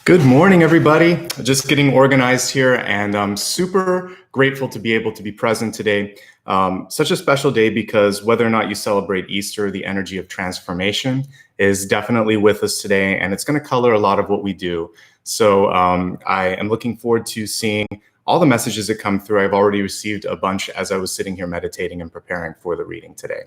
Good morning, everybody. Just getting organized here, and I'm super grateful to be able to be present today. Such a special day because whether or not you celebrate Easter, the energy of transformation is definitely with us today, and it's going to color a lot of what we do. So I am looking forward to seeing all the messages that come through. I've already received a bunch as I was sitting here meditating and preparing for the reading today.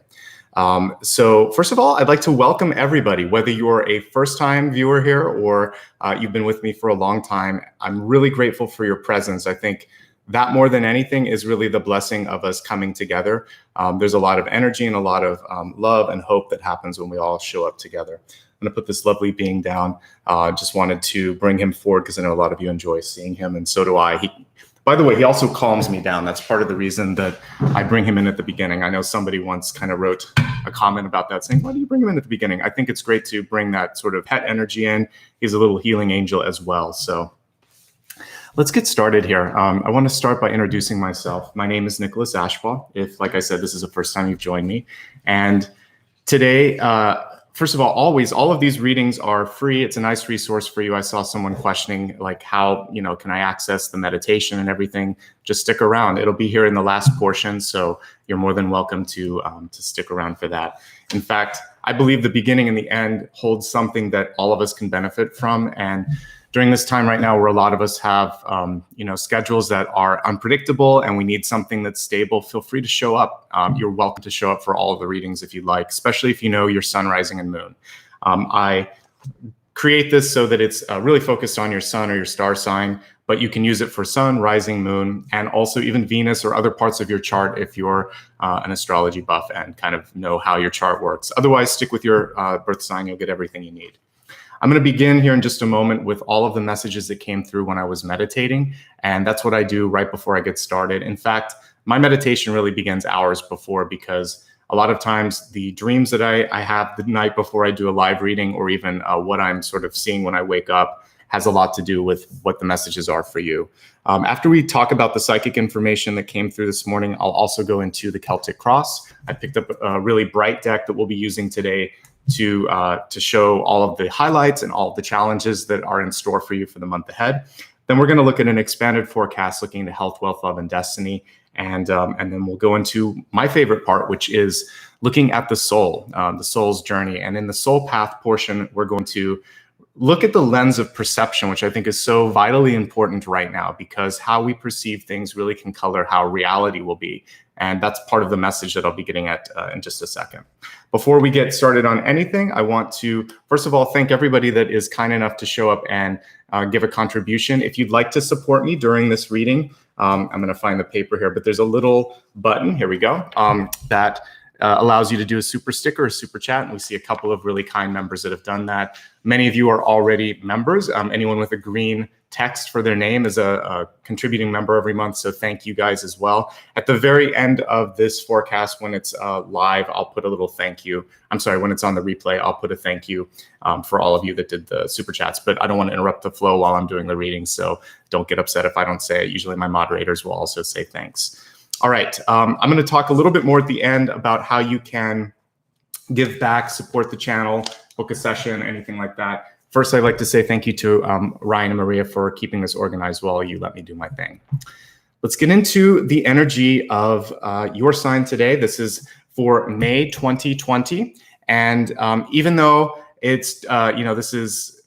So first of all, I'd like to welcome everybody, whether you're a first-time viewer here or you've been with me for a long time. I'm really grateful for your presence. I think that more than anything is really the blessing of us coming together. There's a lot of energy and a lot of love and hope that happens when we all show up together. I'm gonna put this lovely being down. Just wanted to bring him forward because I know a lot of you enjoy seeing him, and so do I. By the way, he also calms me down. That's part of the reason that I bring him in at the beginning. I know somebody once kind of wrote a comment about that saying, why do you bring him in at the beginning? I think it's great to bring that sort of pet energy in. He's a little healing angel as well. So let's get started here. I want to start by introducing myself. My name is Nicholas Ashbaugh. If, like I said, this is the first time you've joined me. And today, first of all, always, all of these readings are free. It's a nice resource for you. I saw someone questioning, like, how, can I access the meditation and everything? Just stick around. It'll be here in the last portion, so you're more than welcome to stick around for that. In fact, I believe the beginning and the end holds something that all of us can benefit from. And during this time right now where a lot of us have, schedules that are unpredictable and we need something that's stable, feel free to show up. You're welcome to show up for all of the readings if you'd like, especially if you know your sun, rising, and moon. I create this so that it's really focused on your sun or your star sign, but you can use it for sun, rising, moon, and also even Venus or other parts of your chart if you're an astrology buff and kind of know how your chart works. Otherwise, stick with your birth sign. You'll get everything you need. I'm going to begin here in just a moment with all of the messages that came through when I was meditating, and that's what I do right before I get started. In fact, my meditation really begins hours before, because a lot of times the dreams that I have the night before I do a live reading, or even what I'm sort of seeing when I wake up, has a lot to do with what the messages are for you. After we talk about the psychic information that came through this morning, I'll also go into the Celtic Cross. I picked up a really bright deck that we'll be using today to show all of the highlights and all of the challenges that are in store for you for the month ahead. Then we're going to look at an expanded forecast looking into health, wealth, love, and destiny. And then we'll go into my favorite part, which is looking at the soul, the soul's journey. And in the soul path portion, we're going to look at the lens of perception, which I think is so vitally important right now, because how we perceive things really can color how reality will be. And that's part of the message that I'll be getting at in just a second. Before we get started on anything, I want to, first of all, thank everybody that is kind enough to show up and give a contribution. If you'd like to support me during this reading, I'm going to find the paper here, but there's a little button, here we go, that allows you to do a super sticker or super chat. And we see a couple of really kind members that have done that. Many of you are already members. Anyone with a green text for their name is a contributing member every month. So thank you guys as well. At the very end of this forecast, when it's live, I'll put a little thank you. I'm sorry, when it's on the replay, I'll put a thank you for all of you that did the super chats. But I don't want to interrupt the flow while I'm doing the reading, so don't get upset if I don't say it. Usually my moderators will also say thanks. All right, I'm going to talk a little bit more at the end about how you can give back, support the channel, book a session, anything like that. First, I'd like to say thank you to Ryan and Maria for keeping this organized while you let me do my thing. Let's get into the energy of your sign today. This is for May 2020. And even though it's, this is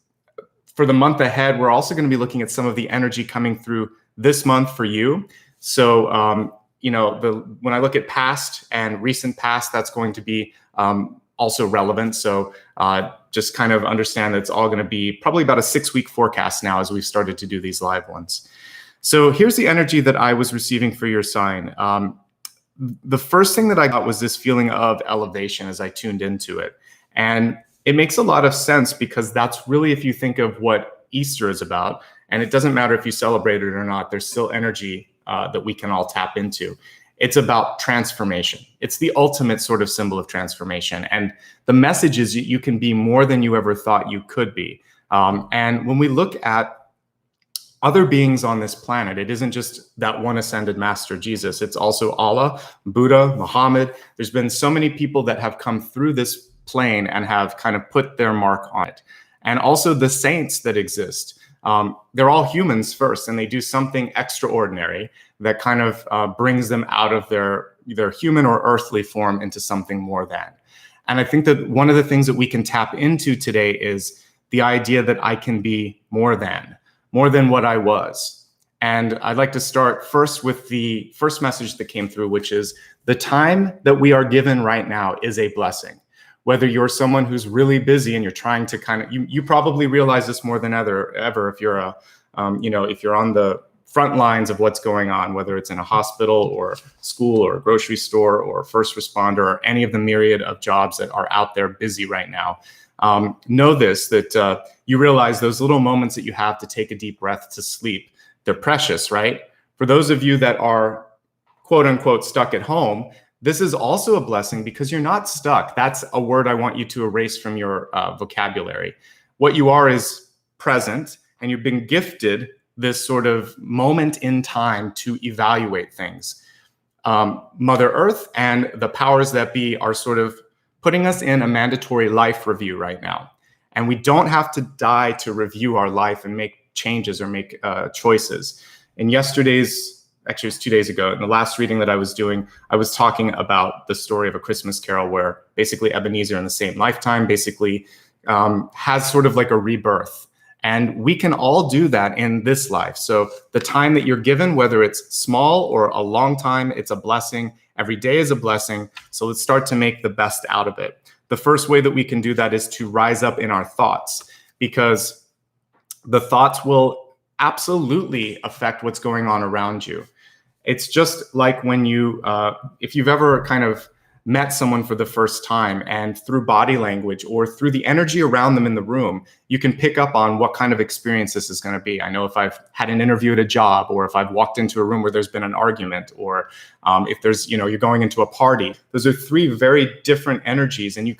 for the month ahead, we're also going to be looking at some of the energy coming through this month for you. So, when I look at past and recent past, that's going to be also relevant. So just kind of understand that it's all going to be probably about a 6-week forecast now as we've started to do these live ones. So here's the energy that I was receiving for your sign. The first thing that I got was this feeling of elevation as I tuned into it. And it makes a lot of sense, because that's really, if you think of what Easter is about, and it doesn't matter if you celebrate it or not, there's still energy that we can all tap into. It's about transformation. It's the ultimate sort of symbol of transformation. And the message is you can be more than you ever thought you could be. And when we look at other beings on this planet. It isn't just that one ascended master, Jesus. It's also Allah, Buddha, Muhammad. There's been so many people that have come through this plane and have kind of put their mark on it. And also the saints that exist. They're all humans first, and they do something extraordinary that kind of brings them out of their either human or earthly form into something more than. And I think that one of the things that we can tap into today is the idea that I can be more than what I was. And I'd like to start first with the first message that came through, which is the time that we are given right now is a blessing. Whether you're someone who's really busy and you're trying to kind of, you probably realize this more than ever if you're if you're on the front lines of what's going on, whether it's in a hospital or school or a grocery store or first responder or any of the myriad of jobs that are out there busy right now. Know this, that you realize those little moments that you have to take a deep breath to sleep, they're precious, right? For those of you that are quote unquote stuck at home, this is also a blessing because you're not stuck. That's a word I want you to erase from your vocabulary. What you are is present, and you've been gifted this sort of moment in time to evaluate things. Mother Earth and the powers that be are sort of putting us in a mandatory life review right now. And we don't have to die to review our life and make changes or make choices. In yesterday's, actually it was 2 days ago, in the last reading that I was doing, I was talking about the story of A Christmas Carol, where basically Ebenezer in the same lifetime basically has sort of like a rebirth. And we can all do that in this life. So the time that you're given, whether it's small or a long time, it's a blessing. Every day is a blessing. So let's start to make the best out of it. The first way that we can do that is to rise up in our thoughts, because the thoughts will absolutely affect what's going on around you. It's just like when you, if you've ever kind of met someone for the first time, and through body language or through the energy around them in the room, you can pick up on what kind of experience this is going to be. I know if I've had an interview at a job, or if I've walked into a room where there's been an argument, or if there's, you're going into a party. Those are three very different energies, and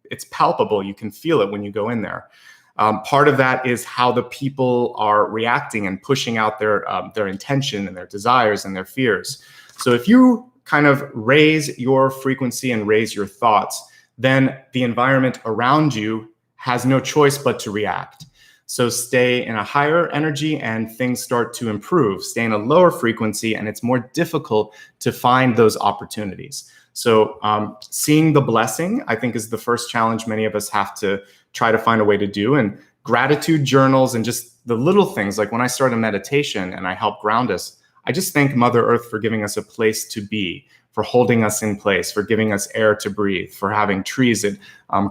it's palpable. You can feel it when you go in there. Part of that is how the people are reacting and pushing out their intention and their desires and their fears. So if you kind of raise your frequency and raise your thoughts, then the environment around you has no choice but to react. So stay in a higher energy and things start to improve. Stay in a lower frequency and it's more difficult to find those opportunities. So seeing the blessing, I think, is the first challenge many of us have to try to find a way to do. And gratitude journals and just the little things, like when I start a meditation and I help ground us, I just thank Mother Earth for giving us a place to be, for holding us in place, for giving us air to breathe, for having trees that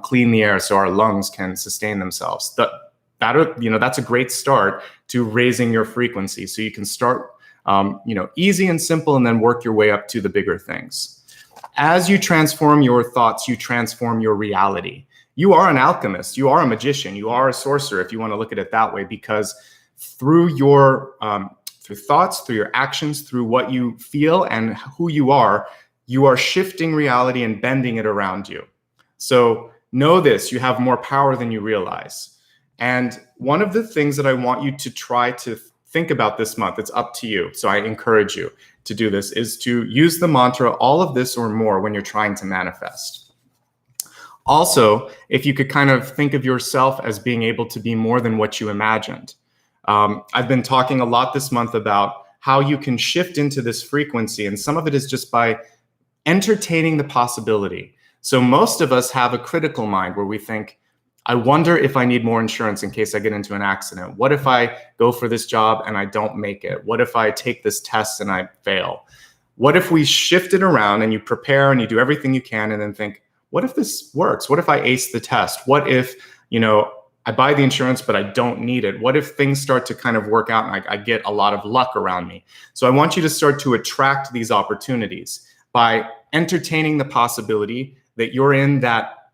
clean the air so our lungs can sustain themselves. That's a great start to raising your frequency. So you can start, easy and simple, and then work your way up to the bigger things. As you transform your thoughts, you transform your reality. You are an alchemist. You are a magician. You are a sorcerer, if you want to look at it that way, because through your through thoughts, through your actions, through what you feel and who you are shifting reality and bending it around you. So know this, you have more power than you realize. And one of the things that I want you to try to think about this month, it's up to you, so I encourage you to do this, is to use the mantra, all of this or more, when you're trying to manifest. Also, if you could kind of think of yourself as being able to be more than what you imagined. I've been talking a lot this month about how you can shift into this frequency, and some of it is just by entertaining the possibility. So most of us have a critical mind where we think, I wonder if I need more insurance in case I get into an accident. What if I go for this job and I don't make it? What if I take this test and I fail? What if we shift it around and you prepare and you do everything you can and then think, what if this works? What if I ace the test? What if, I buy the insurance, but I don't need it? What if things start to kind of work out and I get a lot of luck around me? So I want you to start to attract these opportunities by entertaining the possibility that you're in that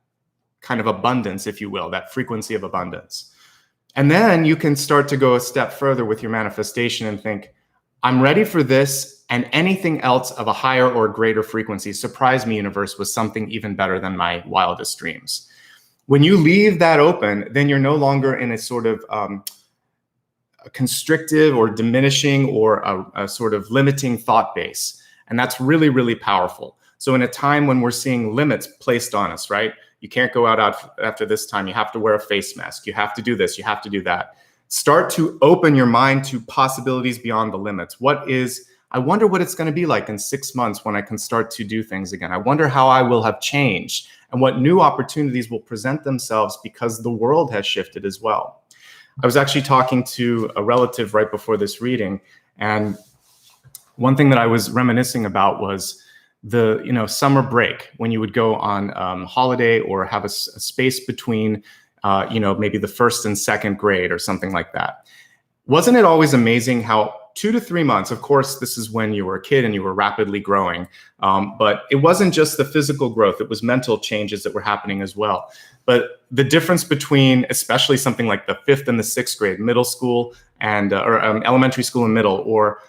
kind of abundance, if you will, that frequency of abundance. And then you can start to go a step further with your manifestation and think, I'm ready for this and anything else of a higher or greater frequency. Surprise me, universe, with something even better than my wildest dreams. When you leave that open, then you're no longer in a sort of constrictive or diminishing or a sort of limiting thought base. And that's really, really powerful. So in a time when we're seeing limits placed on us, right? You can't go out after this time. You have to wear a face mask. You have to do this. You have to do that. Start to open your mind to possibilities beyond the limits. I wonder what it's going to be like in 6 months when I can start to do things again. I wonder how I will have changed and what new opportunities will present themselves because the world has shifted as well. I was actually talking to a relative right before this reading, and one thing that I was reminiscing about was the summer break, when you would go on holiday or have a space between maybe the first and second grade or something like that. Wasn't it always amazing how 2 to 3 months, of course, this is when you were a kid and you were rapidly growing, but it wasn't just the physical growth, it was mental changes that were happening as well. But the difference between, especially something like the 5th and the 6th grade, middle school and elementary school and middle, or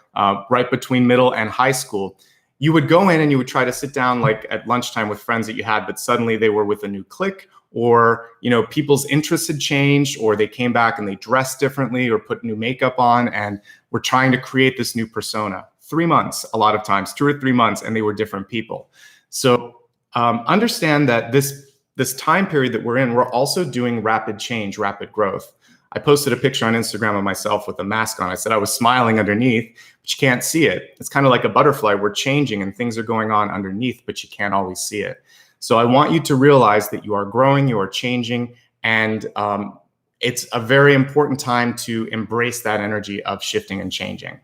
right between middle and high school, you would go in and you would try to sit down like at lunchtime with friends that you had, but suddenly they were with a new clique, or people's interests had changed, or they came back and they dressed differently or put new makeup on and were trying to create this new persona. 3 months, a lot of times, 2 or 3 months, and they were different people. So understand that this time period that we're in, we're also doing rapid change, rapid growth. I posted a picture on Instagram of myself with a mask on. I said I was smiling underneath, but you can't see it. It's kind of like a butterfly. We're changing and things are going on underneath, but you can't always see it. So I want you to realize that you are growing, you are changing, and it's a very important time to embrace that energy of shifting and changing.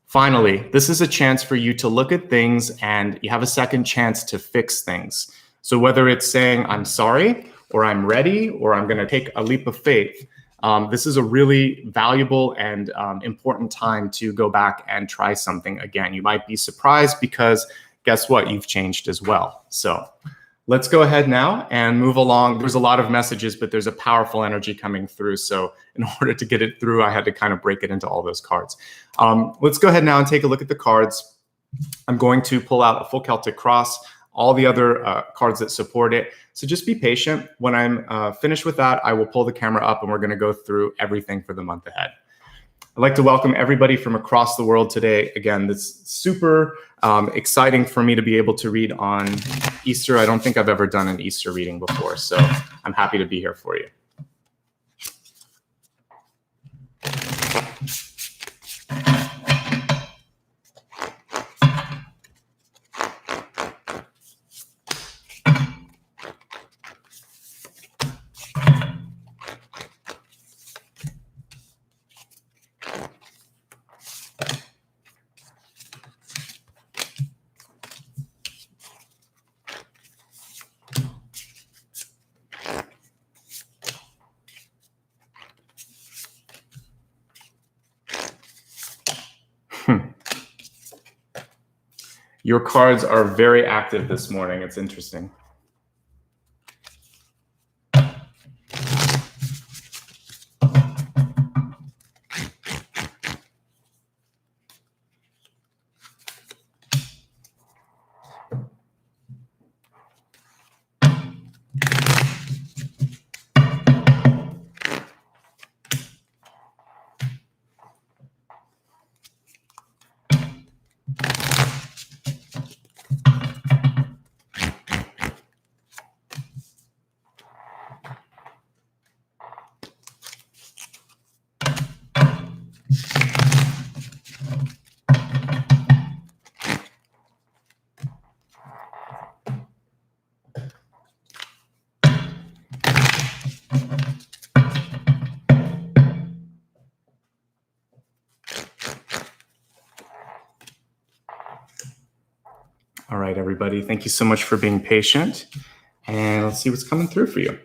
Finally, this is a chance for you to look at things and you have a second chance to fix things. So whether it's saying, I'm sorry, or I'm ready, or I'm going to take a leap of faith, this is a really valuable and important time to go back and try something again. You might be surprised because guess what? You've changed as well. So let's go ahead now and move along. There's a lot of messages, but there's a powerful energy coming through. So in order to get it through, I had to kind of break it into all those cards. Let's go ahead now and take a look at the cards. I'm going to pull out a full Celtic cross, all the other cards that support it. So just be patient. When I'm finished with that, I will pull the camera up and we're going to go through everything for the month ahead. I'd like to welcome everybody from across the world today. Again, this is super exciting for me to be able to read on Easter. I don't think I've ever done an Easter reading before, so I'm happy to be here for you. Your cards are very active this morning. It's interesting. All right, everybody. Thank you so much for being patient. And let's see what's coming through for you.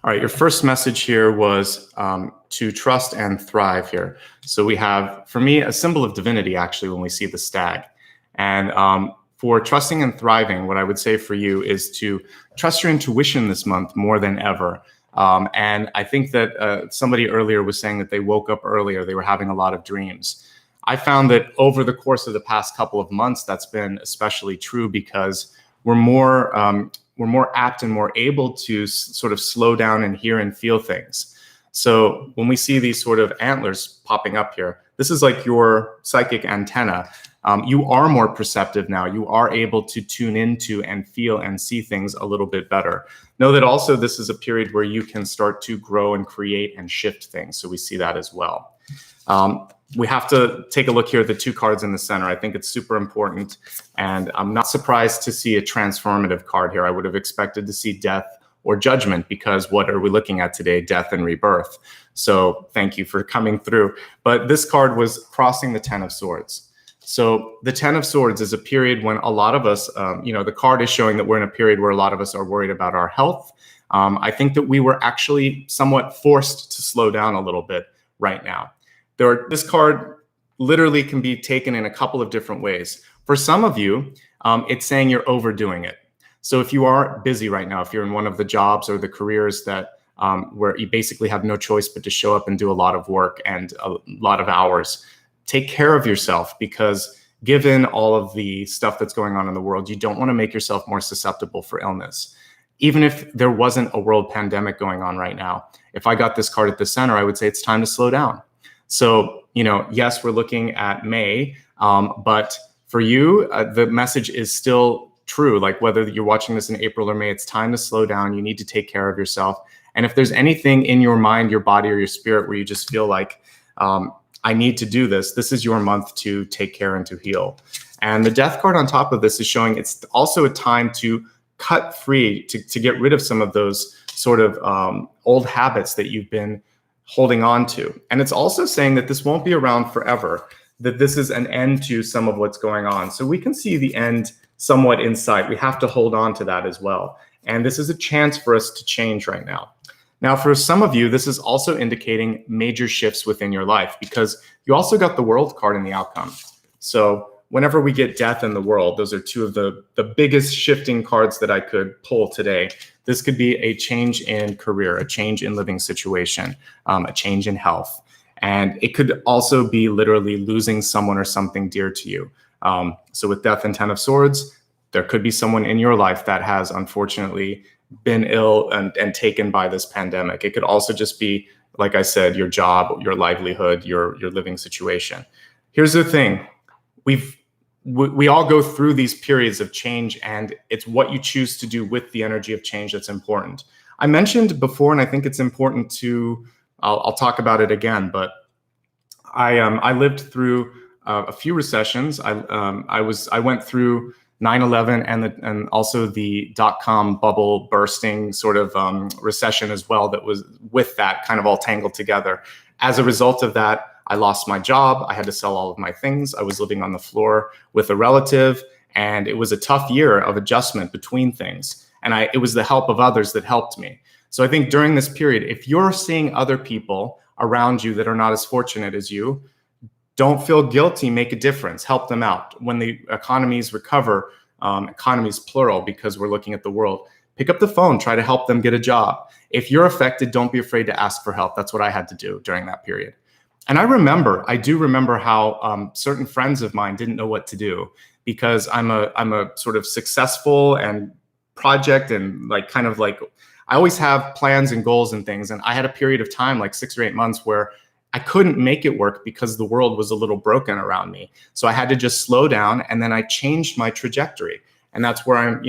All right, your first message here was to trust and thrive here. So we have, for me, a symbol of divinity, actually, when we see the stag. And for trusting and thriving, what I would say for you is to trust your intuition this month more than ever. And I think that somebody earlier was saying that they woke up earlier, they were having a lot of dreams. I found that over the course of the past couple of months, that's been especially true because we're more apt and more able to sort of slow down and hear and feel things. So when we see these sort of antlers popping up here, this is like your psychic antenna. You are more perceptive now. You are able to tune into and feel and see things a little bit better. Know that also this is a period where you can start to grow and create and shift things. So we see that as well. We have to take a look here at the two cards in the center. I think it's super important. And I'm not surprised to see a transformative card here. I would have expected to see death or judgment, because what are we looking at today? Death and rebirth. So thank you for coming through. But this card was crossing the Ten of Swords. So the Ten of Swords is a period when a lot of us, the card is showing that we're in a period where a lot of us are worried about our health. I think that we were actually somewhat forced to slow down a little bit right now. This card literally can be taken in a couple of different ways. For some of you, it's saying you're overdoing it. So if you are busy right now, if you're in one of the jobs or the careers that where you basically have no choice but to show up and do a lot of work and a lot of hours, take care of yourself, because given all of the stuff that's going on in the world, you don't want to make yourself more susceptible for illness. Even if there wasn't a world pandemic going on right now, if I got this card at the center, I would say it's time to slow down. So, yes, we're looking at May, but for you, the message is still true. Like whether you're watching this in April or May, it's time to slow down. You need to take care of yourself. And if there's anything in your mind, your body, or your spirit where you just feel like, I need to do this, this is your month to take care and to heal. And the Death card on top of this is showing it's also a time to cut free, to get rid of some of those sort of old habits that you've been holding on to. And it's also saying that this won't be around forever, that this is an end to some of what's going on. So we can see the end somewhat in sight. We have to hold on to that as well. And this is a chance for us to change right now. Now, for some of you, this is also indicating major shifts within your life, because you also got the World card in the outcome. So whenever we get death in the world, those are two of the biggest shifting cards that I could pull today. This could be a change in career, a change in living situation, a change in health. And it could also be literally losing someone or something dear to you. So with Death and Ten of Swords, there could be someone in your life that has unfortunately been ill and taken by this pandemic. It could also just be, like I said, your job, your livelihood, your living situation. Here's the thing. We all go through these periods of change, and it's what you choose to do with the energy of change that's important. I mentioned before, and I think it's important to, I'll talk about it again, but I lived through a few recessions. I went through 9/11 and also the dot-com bubble bursting sort of recession as well, that was with that kind of all tangled together. As a result of that, I lost my job. I had to sell all of my things. I was living on the floor with a relative, and it was a tough year of adjustment between things. And it was the help of others that helped me. So I think during this period, if you're seeing other people around you that are not as fortunate as you, don't feel guilty, make a difference, help them out. When the economies recover, economies plural, because we're looking at the world, pick up the phone, try to help them get a job. If you're affected, don't be afraid to ask for help. That's what I had to do during that period. And I do remember how certain friends of mine didn't know what to do, because I'm a sort of successful and project and I always have plans and goals and things. And I had a period of time, like 6 or 8 months, where I couldn't make it work because the world was a little broken around me. So I had to just slow down, and then I changed my trajectory. And that's where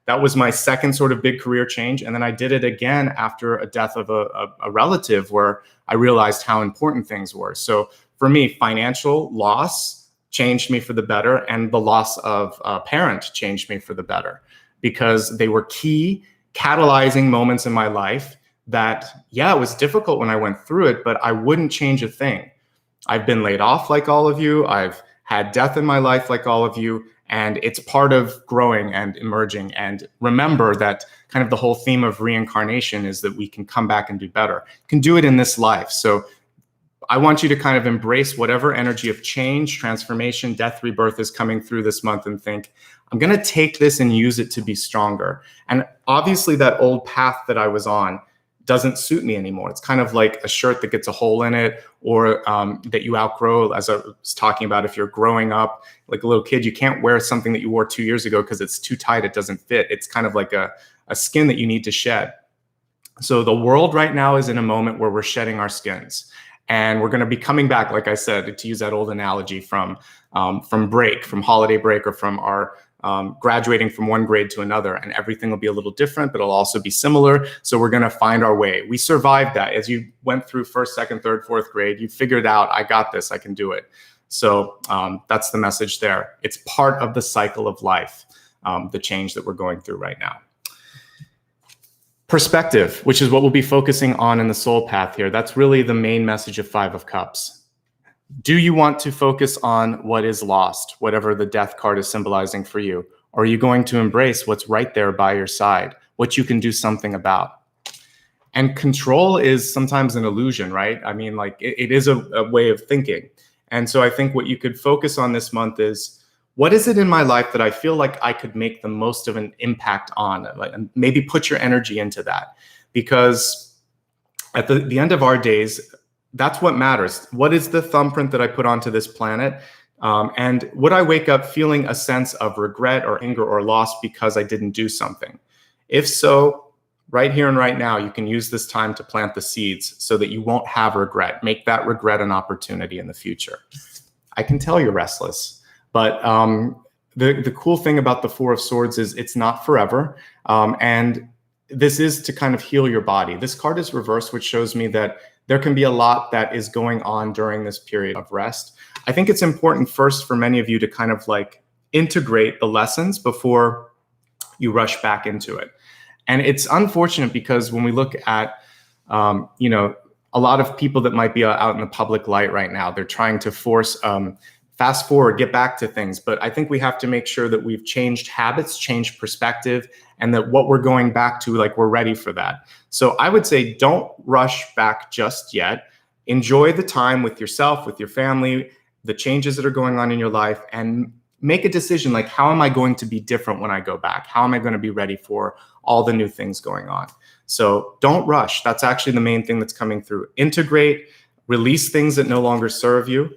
that was my second sort of big career change. And then I did it again after a death of a relative, where I realized how important things were. So for me, financial loss changed me for the better, and the loss of a parent changed me for the better, because they were key catalyzing moments in my life that, yeah, it was difficult when I went through it, but I wouldn't change a thing. I've been laid off like all of you. I've had death in my life like all of you. And it's part of growing and emerging. And remember that kind of the whole theme of reincarnation is that we can come back and do better. You can do it in this life. So I want you to kind of embrace whatever energy of change, transformation, death, rebirth is coming through this month, and think, I'm going to take this and use it to be stronger. And obviously that old path that I was on doesn't suit me anymore. It's kind of like a shirt that gets a hole in it, or that you outgrow. As I was talking about, if you're growing up like a little kid, you can't wear something that you wore 2 years ago because it's too tight, it doesn't fit. It's kind of like a skin that you need to shed. So the world right now is in a moment where we're shedding our skins, and we're going to be coming back, like I said, to use that old analogy from break, from holiday break, or from our graduating from one grade to another, and everything will be a little different, but it'll also be similar. So we're going to find our way. We survived that. As you went through first, second, third, fourth grade, you figured out, I got this, I can do it. So that's the message there. It's part of the cycle of life, the change that we're going through right now. Perspective, which is what we'll be focusing on in the soul path here. That's really the main message of Five of Cups. Do you want to focus on what is lost, whatever the death card is symbolizing for you? Or are you going to embrace what's right there by your side, what you can do something about? And control is sometimes an illusion, right? I mean, like it is a way of thinking. And so I think what you could focus on this month is, what is it in my life that I feel like I could make the most of an impact on? Like, and maybe put your energy into that, because at the end of our days, that's what matters. What is the thumbprint that I put onto this planet? And would I wake up feeling a sense of regret or anger or loss because I didn't do something? If so, right here and right now, you can use this time to plant the seeds so that you won't have regret. Make that regret an opportunity in the future. I can tell you're restless. But the cool thing about the Four of Swords is it's not forever. And this is to kind of heal your body. This card is reversed, which shows me that there can be a lot that is going on during this period of rest. I think it's important first for many of you to kind of like integrate the lessons before you rush back into it. And it's unfortunate because when we look at, you know, a lot of people that might be out in the public light right now, they're trying to force fast forward, get back to things. But I think we have to make sure that we've changed habits, changed perspective, and that what we're going back to, like, we're ready for that. So I would say don't rush back just yet. Enjoy the time with yourself, with your family, the changes that are going on in your life, and make a decision like, how am I going to be different when I go back? How am I going to be ready for all the new things going on? So don't rush. That's actually the main thing that's coming through. Integrate, release things that no longer serve you.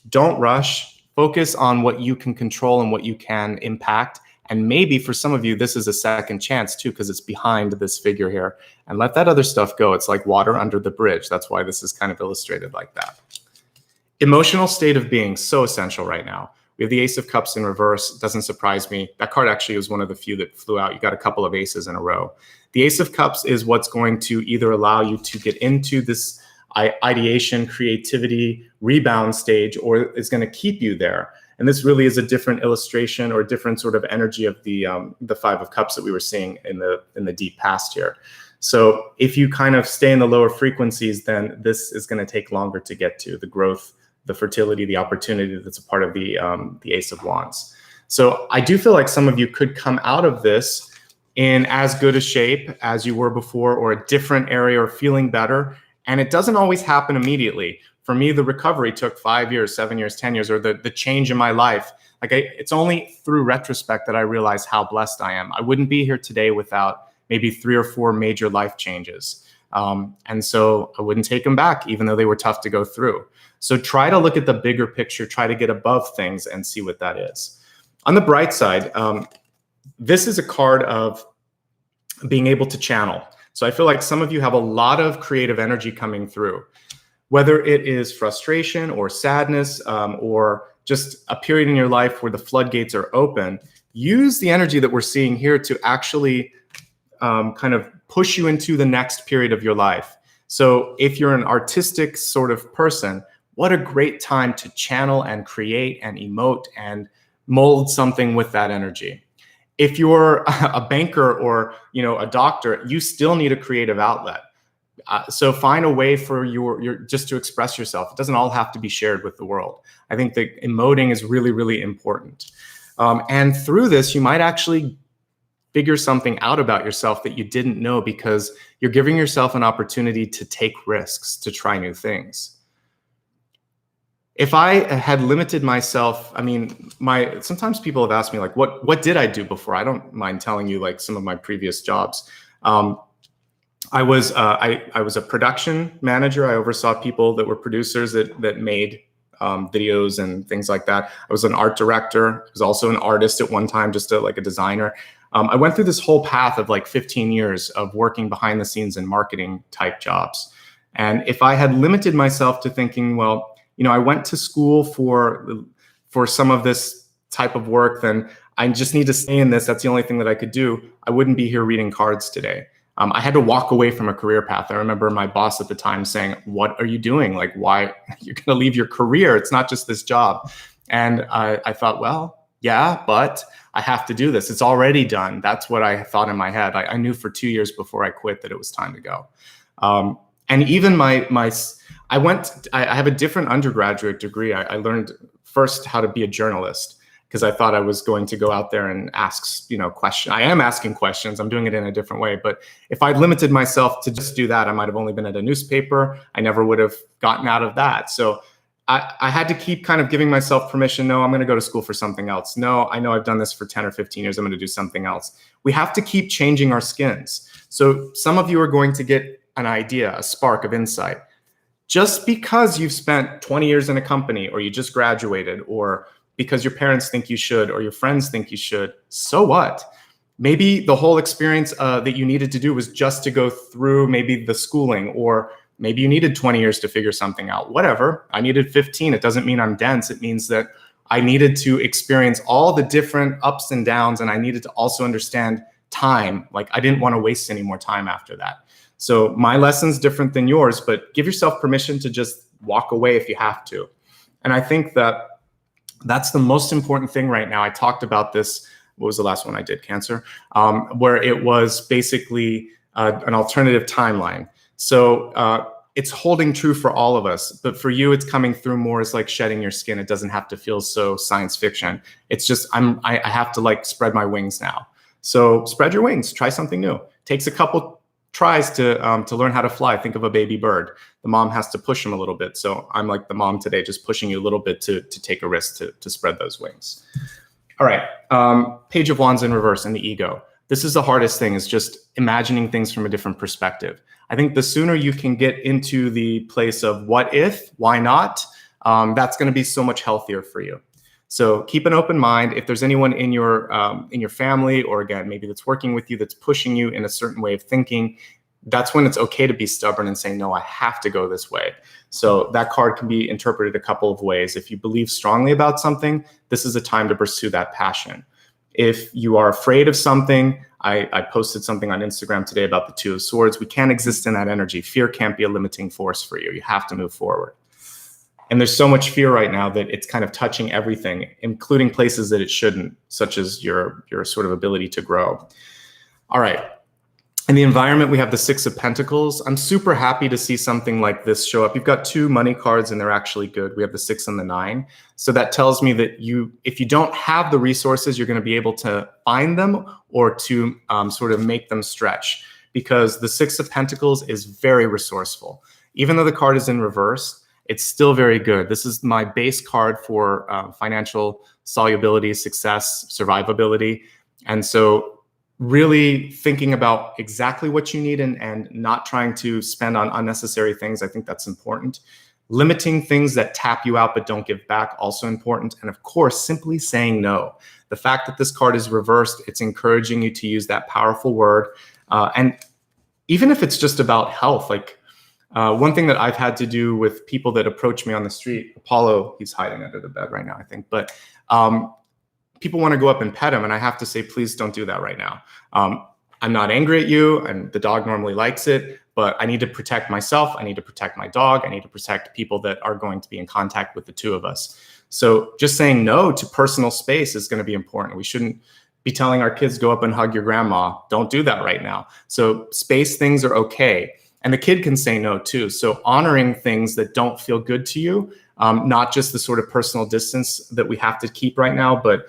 Don't rush. Focus on what you can control and what you can impact. And maybe for some of you, this is a second chance too, because it's behind this figure here. And let that other stuff go. It's like water under the bridge. That's why this is kind of illustrated like that. Emotional state of being, so essential right now. We have the Ace of Cups in reverse. Doesn't surprise me. That card actually was one of the few that flew out. You got a couple of aces in a row. The Ace of Cups is what's going to either allow you to get into this ideation, creativity, rebound stage, or is going to keep you there. And this really is a different illustration or a different sort of energy of the Five of Cups that we were seeing in the deep past here. So if you kind of stay in the lower frequencies, then this is going to take longer to get to the growth, the fertility, the opportunity that's a part of the Ace of Wands. So I do feel like some of you could come out of this in as good a shape as you were before, or a different area, or feeling better. And it doesn't always happen immediately. For me, the recovery took 5 years, 7 years, 10 years, or the change in my life. Like it's only through retrospect that I realize how blessed I am. I wouldn't be here today without maybe 3 or 4 major life changes. And so I wouldn't take them back, even though they were tough to go through. So try to look at the bigger picture, try to get above things and see what that is. On the bright side, this is a card of being able to channel. So I feel like some of you have a lot of creative energy coming through, whether it is frustration or sadness, or just a period in your life where the floodgates are open. Use the energy that we're seeing here to actually kind of push you into the next period of your life. So if you're an artistic sort of person, what a great time to channel and create and emote and mold something with that energy. If you're a banker or a doctor, you still need a creative outlet. So find a way for your just to express yourself. It doesn't all have to be shared with the world. I think that emoting is really, really important. And through this, you might actually figure something out about yourself that you didn't know, because you're giving yourself an opportunity to take risks, to try new things. If I had limited myself, I mean, sometimes people have asked me, like, what did I do before? I don't mind telling you, like, some of my previous jobs. I was a production manager. I oversaw people that were producers that made videos and things like that. I was an art director. I was also an artist at one time, just like a designer. I went through this whole path of like 15 years of working behind the scenes in marketing type jobs. And if I had limited myself to thinking, well, I went to school for some of this type of work, then I just need to stay in this. That's the only thing that I could do. I wouldn't be here reading cards today. I had to walk away from a career path. I remember my boss at the time saying, "What are you doing? Like, why you're going to leave your career? It's not just this job." And I thought, well, yeah, but I have to do this. It's already done. That's what I thought in my head. I knew for 2 years before I quit that it was time to go. And even I have a different undergraduate degree. I learned first how to be a journalist because I thought I was going to go out there and ask, questions. I am asking questions. I'm doing it in a different way. But if I'd limited myself to just do that, I might have only been at a newspaper. I never would have gotten out of that. So I had to keep kind of giving myself permission. No, I'm going to go to school for something else. No, I know I've done this for 10 or 15 years. I'm going to do something else. We have to keep changing our skins. So some of you are going to get an idea, a spark of insight. Just because you've spent 20 years in a company, or you just graduated, or because your parents think you should, or your friends think you should, so what? Maybe the whole experience that you needed to do was just to go through maybe the schooling, or maybe you needed 20 years to figure something out. Whatever. I needed 15. It doesn't mean I'm dense. It means that I needed to experience all the different ups and downs, and I needed to also understand time. Like, I didn't want to waste any more time after that. So my lesson's different than yours, but give yourself permission to just walk away if you have to. And I think that that's the most important thing right now. I talked about this. What was the last one I did? Cancer, where it was basically an alternative timeline. So it's holding true for all of us, but for you, it's coming through more as like shedding your skin. It doesn't have to feel so science fiction. It's just, I have to like spread my wings now. So spread your wings, try something new. Takes a couple tries to learn how to fly. Think of a baby bird. The mom has to push him a little bit. So I'm like the mom today, just pushing you a little bit to take a risk to spread those wings. All right, Page of Wands in reverse and the ego. This is the hardest thing, is just imagining things from a different perspective. I think the sooner you can get into the place of what if, why not, that's going to be so much healthier for you. So keep an open mind. If there's anyone in your family, or again, maybe that's working with you, that's pushing you in a certain way of thinking, that's when it's okay to be stubborn and say, no, I have to go this way. So that card can be interpreted a couple of ways. If you believe strongly about something, this is a time to pursue that passion. If you are afraid of something, I posted something on Instagram today about the Two of Swords. We can't exist in that energy. Fear can't be a limiting force for you. You have to move forward. And there's so much fear right now that it's kind of touching everything, including places that it shouldn't, such as your sort of ability to grow. All right. In the environment, we have the Six of Pentacles. I'm super happy to see something like this show up. You've got two money cards and they're actually good. We have the 6 and the 9. So that tells me that if you don't have the resources, you're going to be able to find them, or to sort of make them stretch, because the 6 of Pentacles is very resourceful. Even though the card is in reverse, it's still very good. This is my base card for financial solubility, success, survivability. And so really thinking about exactly what you need and not trying to spend on unnecessary things. I think that's important. Limiting things that tap you out but don't give back, also important. And of course, simply saying no. The fact that this card is reversed, it's encouraging you to use that powerful word. And even if it's just about health, like one thing that I've had to do with people that approach me on the street, Apollo, he's hiding under the bed right now, I think, but people want to go up and pet him, and I have to say, please don't do that right now. I'm not angry at you, and the dog normally likes it, but I need to protect myself. I need to protect my dog. I need to protect people that are going to be in contact with the two of us. So just saying no to personal space is going to be important. We shouldn't be telling our kids, go up and hug your grandma. Don't do that right now. So space things are okay. And the kid can say no too. So honoring things that don't feel good to you, not just the sort of personal distance that we have to keep right now, but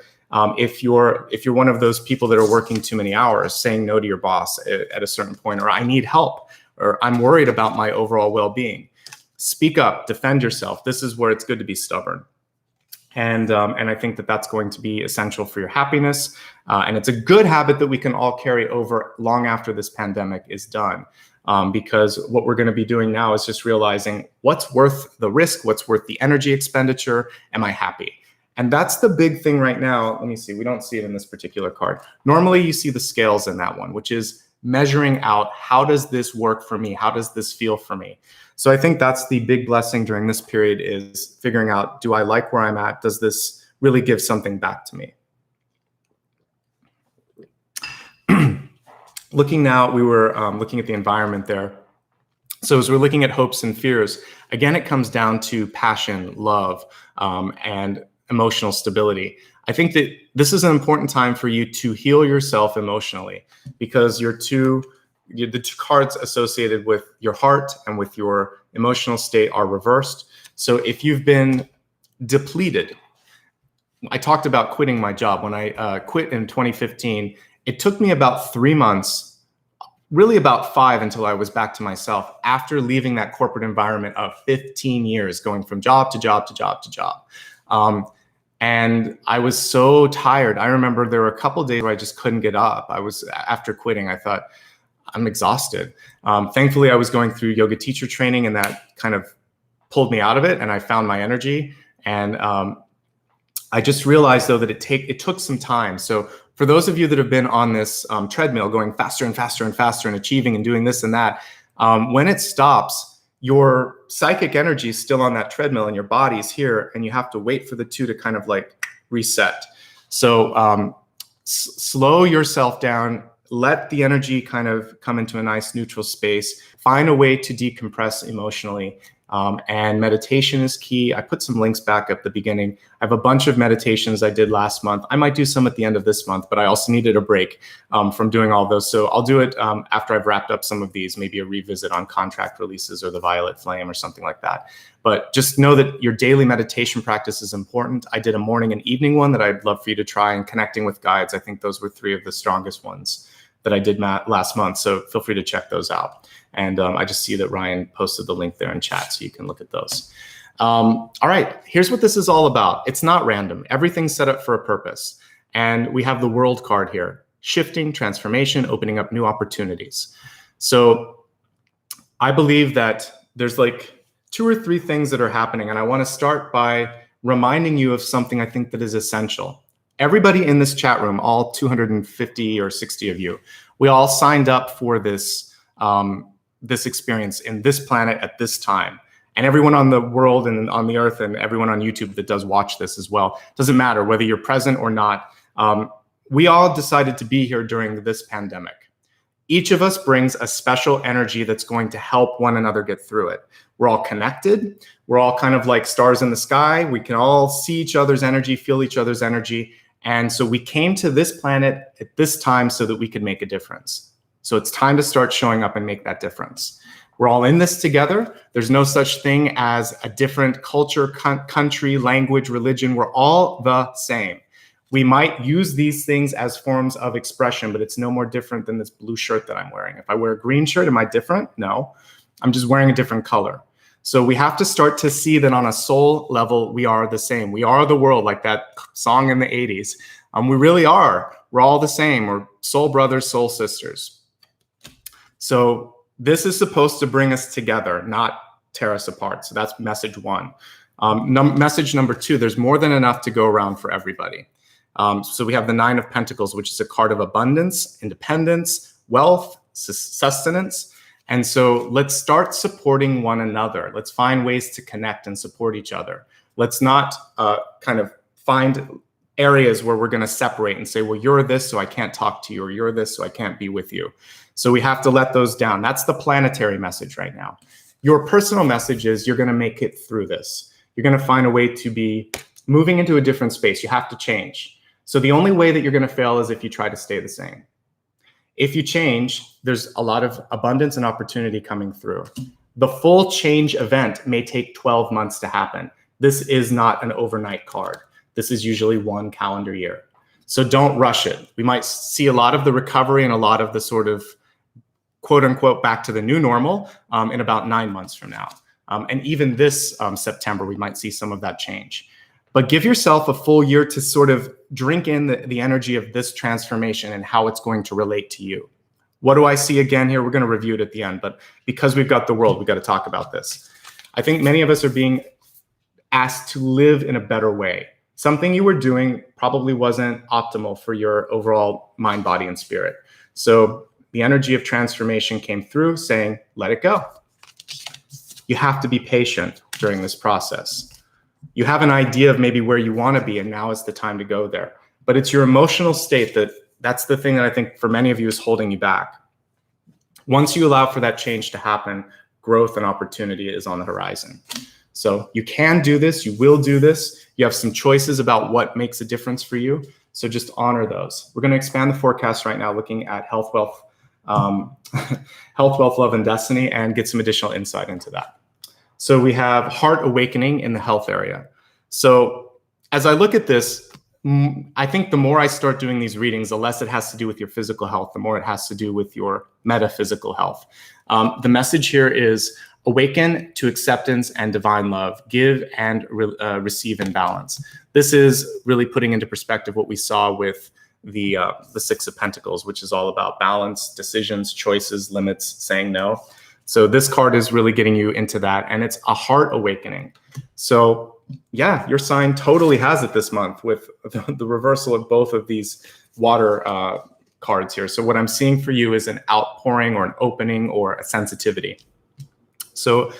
if you're one of those people that are working too many hours, saying no to your boss at a certain point, or I need help, or I'm worried about my overall well-being. Speak up, defend yourself. This is where it's good to be stubborn. And I think that that's going to be essential for your happiness. And it's a good habit that we can all carry over long after this pandemic is done. Because what we're going to be doing now is just realizing what's worth the risk, what's worth the energy expenditure, am I happy? And that's the big thing right now. Let me see. We don't see it in this particular card. Normally you see the scales in that one, which is measuring out, how does this work for me? How does this feel for me? So I think that's the big blessing during this period, is figuring out, do I like where I'm at? Does this really give something back to me? Looking now, we were looking at the environment there. So as we're looking at hopes and fears, again, it comes down to passion, love, and emotional stability. I think that this is an important time for you to heal yourself emotionally, because the two cards associated with your heart and with your emotional state are reversed. So if you've been depleted, I talked about quitting my job. When I quit in 2015, it took me about 3 months, really about 5, until I was back to myself after leaving that corporate environment of 15 years, going from job to job to job to job. And I was so tired. I remember there were a couple of days where I just couldn't get up. After quitting, I thought, I'm exhausted. Thankfully, I was going through yoga teacher training, and that kind of pulled me out of it, and I found my energy. And I just realized, though, that it took some time. So for those of you that have been on this treadmill, going faster and faster and faster and achieving and doing this and that, when it stops, your psychic energy is still on that treadmill and your body's here, and you have to wait for the two to kind of like reset. So slow yourself down, let the energy kind of come into a nice neutral space, find a way to decompress emotionally. And meditation is key. I put some links back at the beginning. I have a bunch of meditations I did last month. I might do some at the end of this month, but I also needed a break from doing all those. So I'll do it after I've wrapped up some of these, maybe a revisit on contract releases or the violet flame or something like that. But just know that your daily meditation practice is important. I did a morning and evening one that I'd love for you to try, and connecting with guides. I think those were 3 of the strongest ones that I did last month. So feel free to check those out. And I just see that Ryan posted the link there in chat, so you can look at those. All right, here's what this is all about. It's not random. Everything's set up for a purpose. And we have the world card here: shifting, transformation, opening up new opportunities. So I believe that there's like 2 or 3 things that are happening. And I want to start by reminding you of something I think that is essential. Everybody in this chat room, all 250 or 60 of you, we all signed up for this experience in this planet at this time. And everyone on the world and on the earth, and everyone on YouTube that does watch this as well, doesn't matter whether you're present or not. We all decided to be here during this pandemic. Each of us brings a special energy that's going to help one another get through it. We're all connected. We're all kind of like stars in the sky. We can all see each other's energy, feel each other's energy. And so we came to this planet at this time so that we could make a difference. So it's time to start showing up and make that difference. We're all in this together. There's no such thing as a different culture, country, language, religion. We're all the same. We might use these things as forms of expression, but it's no more different than this blue shirt that I'm wearing. If I wear a green shirt, am I different? No, I'm just wearing a different color. So we have to start to see that on a soul level, we are the same. We are the world, like that song in the 80s. We really are. We're all the same. We're soul brothers, soul sisters. So this is supposed to bring us together, not tear us apart. So that's message 1. Message number 2, there's more than enough to go around for everybody. So we have the 9 of Pentacles, which is a card of abundance, independence, wealth, sustenance. And so let's start supporting one another. Let's find ways to connect and support each other. Let's not kind of find areas where we're going to separate and say, well, you're this, so I can't talk to you, or you're this, so I can't be with you. So we have to let those down. That's the planetary message right now. Your personal message is you're going to make it through this. You're going to find a way to be moving into a different space. You have to change. So the only way that you're going to fail is if you try to stay the same. If you change, there's a lot of abundance and opportunity coming through. The full change event may take 12 months to happen. This is not an overnight card. This is usually 1 calendar year. So don't rush it. We might see a lot of the recovery and a lot of the sort of quote unquote back to the new normal in about 9 months from now. And even this September, we might see some of that change. But give yourself a full year to sort of drink in the energy of this transformation and how it's going to relate to you. What do I see again here? We're going to review it at the end, but because we've got the world, we've got to talk about this. I think many of us are being asked to live in a better way. something you were doing probably wasn't optimal for your overall mind, body, and spirit. So the energy of transformation came through saying, let it go. You have to be patient during this process. You have an idea of maybe where you want to be, and now is the time to go there. But it's your emotional state that's the thing that I think for many of you is holding you back. Once you allow for that change to happen, growth and opportunity is on the horizon. So you can do this, you will do this. You have some choices about what makes a difference for you. So just honor those. We're going to expand the forecast right now, looking at health, wealth, love, and destiny, and get some additional insight into that. So we have heart awakening in the health area. So as I look at this, I think the more I start doing these readings, the less it has to do with your physical health, the more it has to do with your metaphysical health. The message here is awaken to acceptance and divine love, give and receive in balance. This is really putting into perspective what we saw with the Six of Pentacles, which is all about balance, decisions, choices, limits, saying no. So this card is really getting you into that, and it's a heart awakening. So yeah, your sign totally has it this month with the reversal of both of these water cards here. So what I'm seeing for you is an outpouring or an opening or a sensitivity. So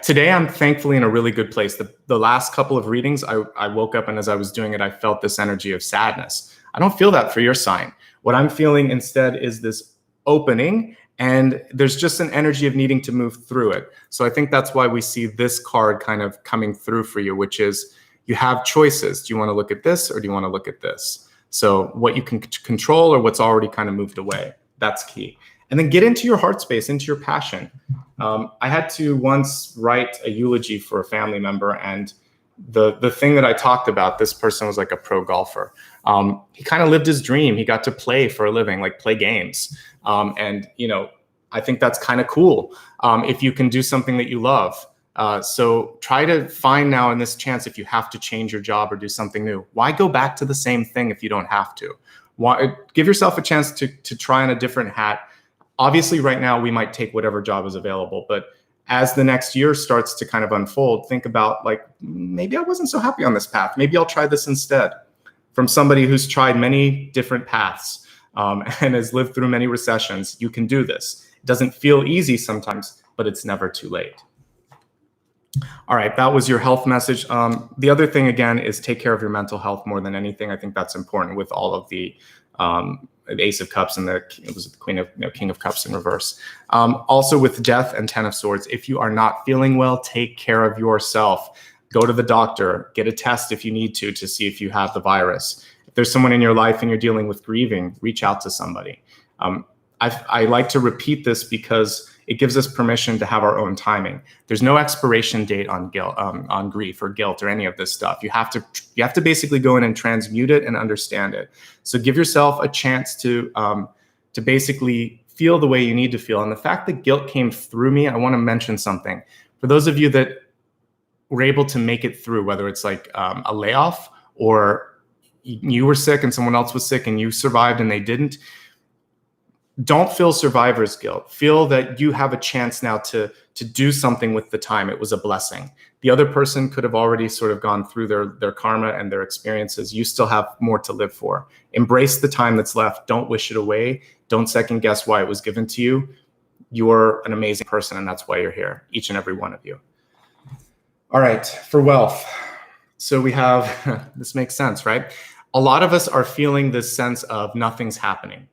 today I'm thankfully in a really good place. The last couple of readings, I woke up, and as I was doing it, I felt this energy of sadness. I don't feel that for your sign. What I'm feeling instead is this opening, and there's just an energy of needing to move through it. So I think that's why we see this card kind of coming through for you, which is you have choices. Do you want to look at this, or do you want to look at this? So what you can control or what's already kind of moved away, that's key. And then get into your heart space, into your passion. I had to once write a eulogy for a family member, and the thing that I talked about, this person was like a pro golfer. He kind of lived his dream. He got to play for a living, like play games. And, I think that's kind of cool if you can do something that you love. So try to find now in this chance, if you have to change your job or do something new, why go back to the same thing if you don't have to? Give yourself a chance to try on a different hat. Obviously, right now, we might take whatever job is available, but as the next year starts to kind of unfold, think about like, maybe I wasn't so happy on this path. Maybe I'll try this instead. From somebody who's tried many different paths and has lived through many recessions, you can do this. It doesn't feel easy sometimes, but it's never too late. All right, that was your health message. The other thing, again, is take care of your mental health more than anything. I think that's important with all of the Ace of Cups and it was the King of Cups in reverse. Also with Death and Ten of Swords, if you are not feeling well, take care of yourself. Go to the doctor, get a test if you need to see if you have the virus. If there's someone in your life and you're dealing with grieving, reach out to somebody. I like to repeat this because it gives us permission to have our own timing. There's no expiration date on guilt, on grief or guilt or any of this stuff. You have to basically go in and transmute it and understand it. So give yourself a chance to basically feel the way you need to feel. And the fact that guilt came through me, I want to mention something. For those of you that were able to make it through, whether it's like a layoff or you were sick and someone else was sick and you survived and they didn't, don't feel survivor's guilt. Feel that you have a chance now to do something with the time. It was a blessing. The other person could have already sort of gone through their karma and their experiences. You still have more to live for. Embrace the time that's left. Don't wish it away. Don't second guess why it was given to you. You're an amazing person, and that's why you're here, each and every one of you. All right, for wealth. So we have, this makes sense, right? A lot of us are feeling this sense of nothing's happening.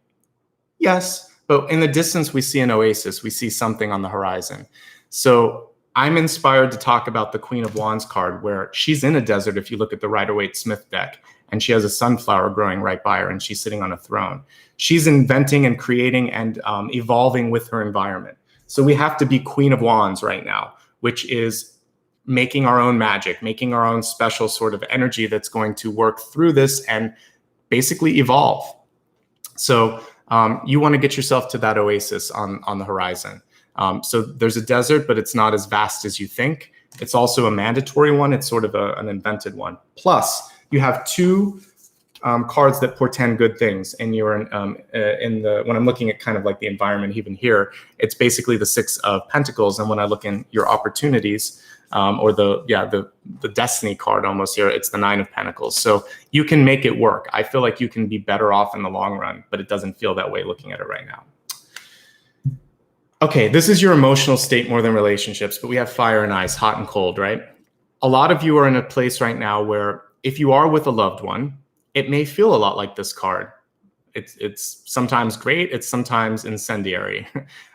Yes, but in the distance, we see an oasis. We see something on the horizon. So I'm inspired to talk about the Queen of Wands card, where she's in a desert if you look at the Rider-Waite-Smith deck, and she has a sunflower growing right by her, and she's sitting on a throne. She's inventing and creating and evolving with her environment. So we have to be Queen of Wands right now, which is making our own magic, making our own special sort of energy that's going to work through this and basically evolve. So you want to get yourself to that oasis on the horizon. So there's a desert, but it's not as vast as you think. It's also a mandatory one. It's sort of an invented one. Plus, you have two cards that portend good things. And you're when I'm looking at kind of like the environment even here, it's basically the Six of Pentacles. And when I look in your opportunities, or the destiny card almost here. It's the 9 of Pentacles. So you can make it work. I feel like you can be better off in the long run, but it doesn't feel that way looking at it right now. Okay, this is your emotional state more than relationships, but we have fire and ice, hot and cold, right? A lot of you are in a place right now where if you are with a loved one, it may feel a lot like this card. It's sometimes great, it's sometimes incendiary.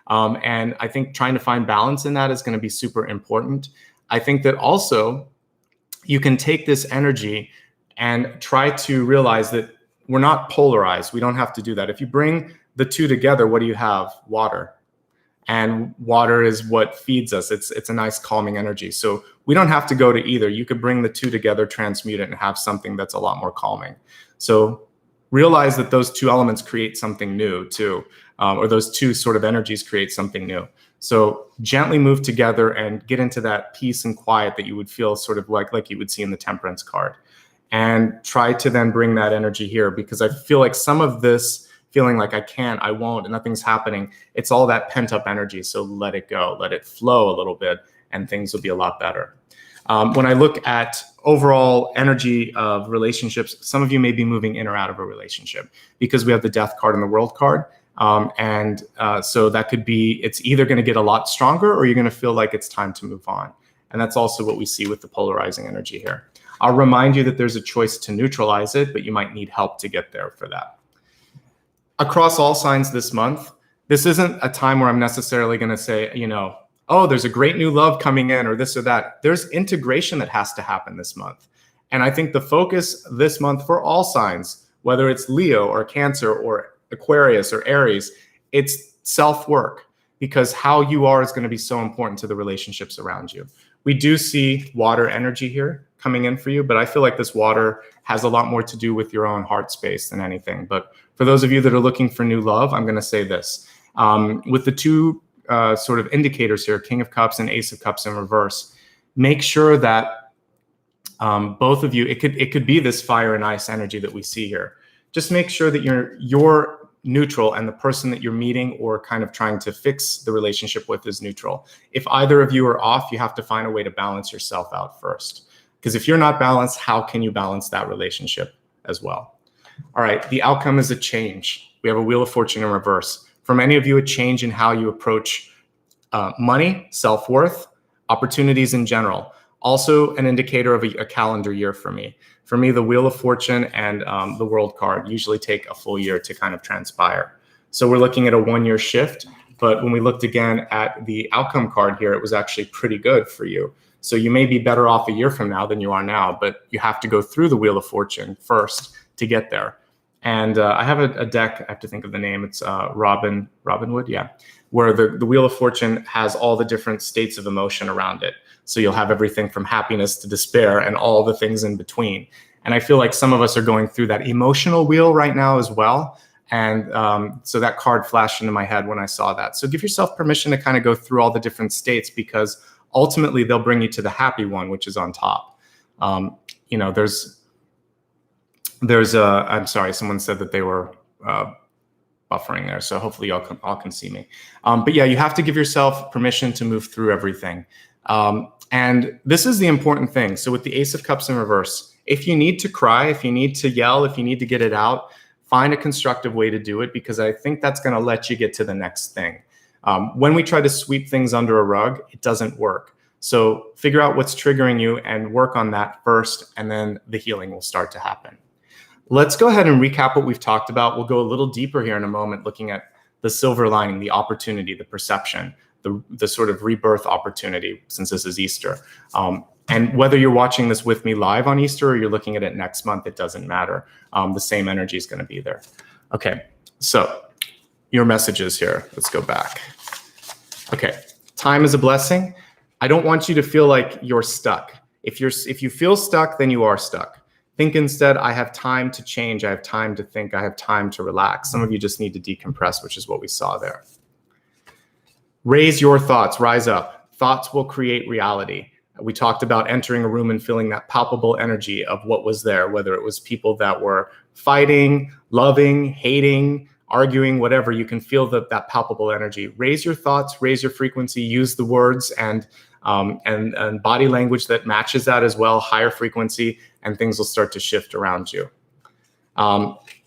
And I think trying to find balance in that is going to be super important. I think that also you can take this energy and try to realize that we're not polarized. We don't have to do that. If you bring the two together, what do you have? Water. And water is what feeds us. It's a nice calming energy. So we don't have to go to either. You could bring the two together, transmute it, and have something that's a lot more calming. So realize that those two elements create something new too, or those two sort of energies create something new. So gently move together and get into that peace and quiet that you would feel sort of like you would see in the Temperance card. And try to then bring that energy here, because I feel like some of this feeling like I can't, I won't, and nothing's happening, it's all that pent up energy. So let it go, let it flow a little bit, and things will be a lot better. When I look at overall energy of relationships, some of you may be moving in or out of a relationship because we have the Death card and the World card. So that could be, it's either going to get a lot stronger or you're going to feel like it's time to move on. And that's also what we see with the polarizing energy here. I'll remind you that there's a choice to neutralize it, but you might need help to get there for that. Across all signs this month, this isn't a time where I'm necessarily going to say, oh, there's a great new love coming in or this or that. There's integration that has to happen this month. And I think the focus this month for all signs, whether it's Leo or Cancer or Aquarius or Aries, it's self-work, because how you are is going to be so important to the relationships around you. We do see water energy here coming in for you, but I feel like this water has a lot more to do with your own heart space than anything. But for those of you that are looking for new love, I'm going to say this. With the two sort of indicators here, King of Cups and Ace of Cups in reverse, make sure that both of you, it could be this fire and ice energy that we see here. Just make sure that you're neutral and the person that you're meeting or kind of trying to fix the relationship with is neutral. If either of you are off, you have to find a way to balance yourself out first. Because if you're not balanced, how can you balance that relationship as well? All right, the outcome is a change. We have a Wheel of Fortune in reverse. For many of you, a change in how you approach money, self-worth, opportunities in general. Also an indicator of a calendar year for me. For me, the Wheel of Fortune and the World card usually take a full year to kind of transpire. So we're looking at a 1-year shift, but when we looked again at the outcome card here, it was actually pretty good for you. So you may be better off a year from now than you are now, but you have to go through the Wheel of Fortune first to get there. And I have a deck, I have to think of the name, it's Robin Wood, yeah, where the Wheel of Fortune has all the different states of emotion around it. So you'll have everything from happiness to despair and all the things in between. And I feel like some of us are going through that emotional wheel right now as well. And so that card flashed into my head when I saw that. So give yourself permission to kind of go through all the different states, because ultimately they'll bring you to the happy one, which is on top. There's I'm sorry, someone said that they were buffering there. So hopefully y'all can see me. But yeah, you have to give yourself permission to move through everything. And this is the important thing. So with the Ace of Cups in reverse, if you need to cry, if you need to yell, if you need to get it out, find a constructive way to do it, because I think that's going to let you get to the next thing. When we try to sweep things under a rug, it doesn't work. So figure out what's triggering you and work on that first, and then the healing will start to happen. Let's go ahead and recap what we've talked about. We'll go a little deeper here in a moment, looking at the silver lining, the opportunity, the perception, the sort of rebirth opportunity, since this is Easter. And whether you're watching this with me live on Easter or you're looking at it next month, it doesn't matter. The same energy is going to be there. Okay, so your messages here. Let's go back. Okay, time is a blessing. I don't want you to feel like you're stuck. If you feel stuck, then you are stuck. Think instead, I have time to change. I have time to think. I have time to relax. Some of you just need to decompress, which is what we saw there. Raise your thoughts, rise up. Thoughts will create reality. We talked about entering a room and feeling that palpable energy of what was there, whether it was people that were fighting, loving, hating, arguing, whatever. You can feel that palpable energy. Raise your thoughts, raise your frequency, use the words, and and body language that matches that as well, higher frequency, and things will start to shift around you.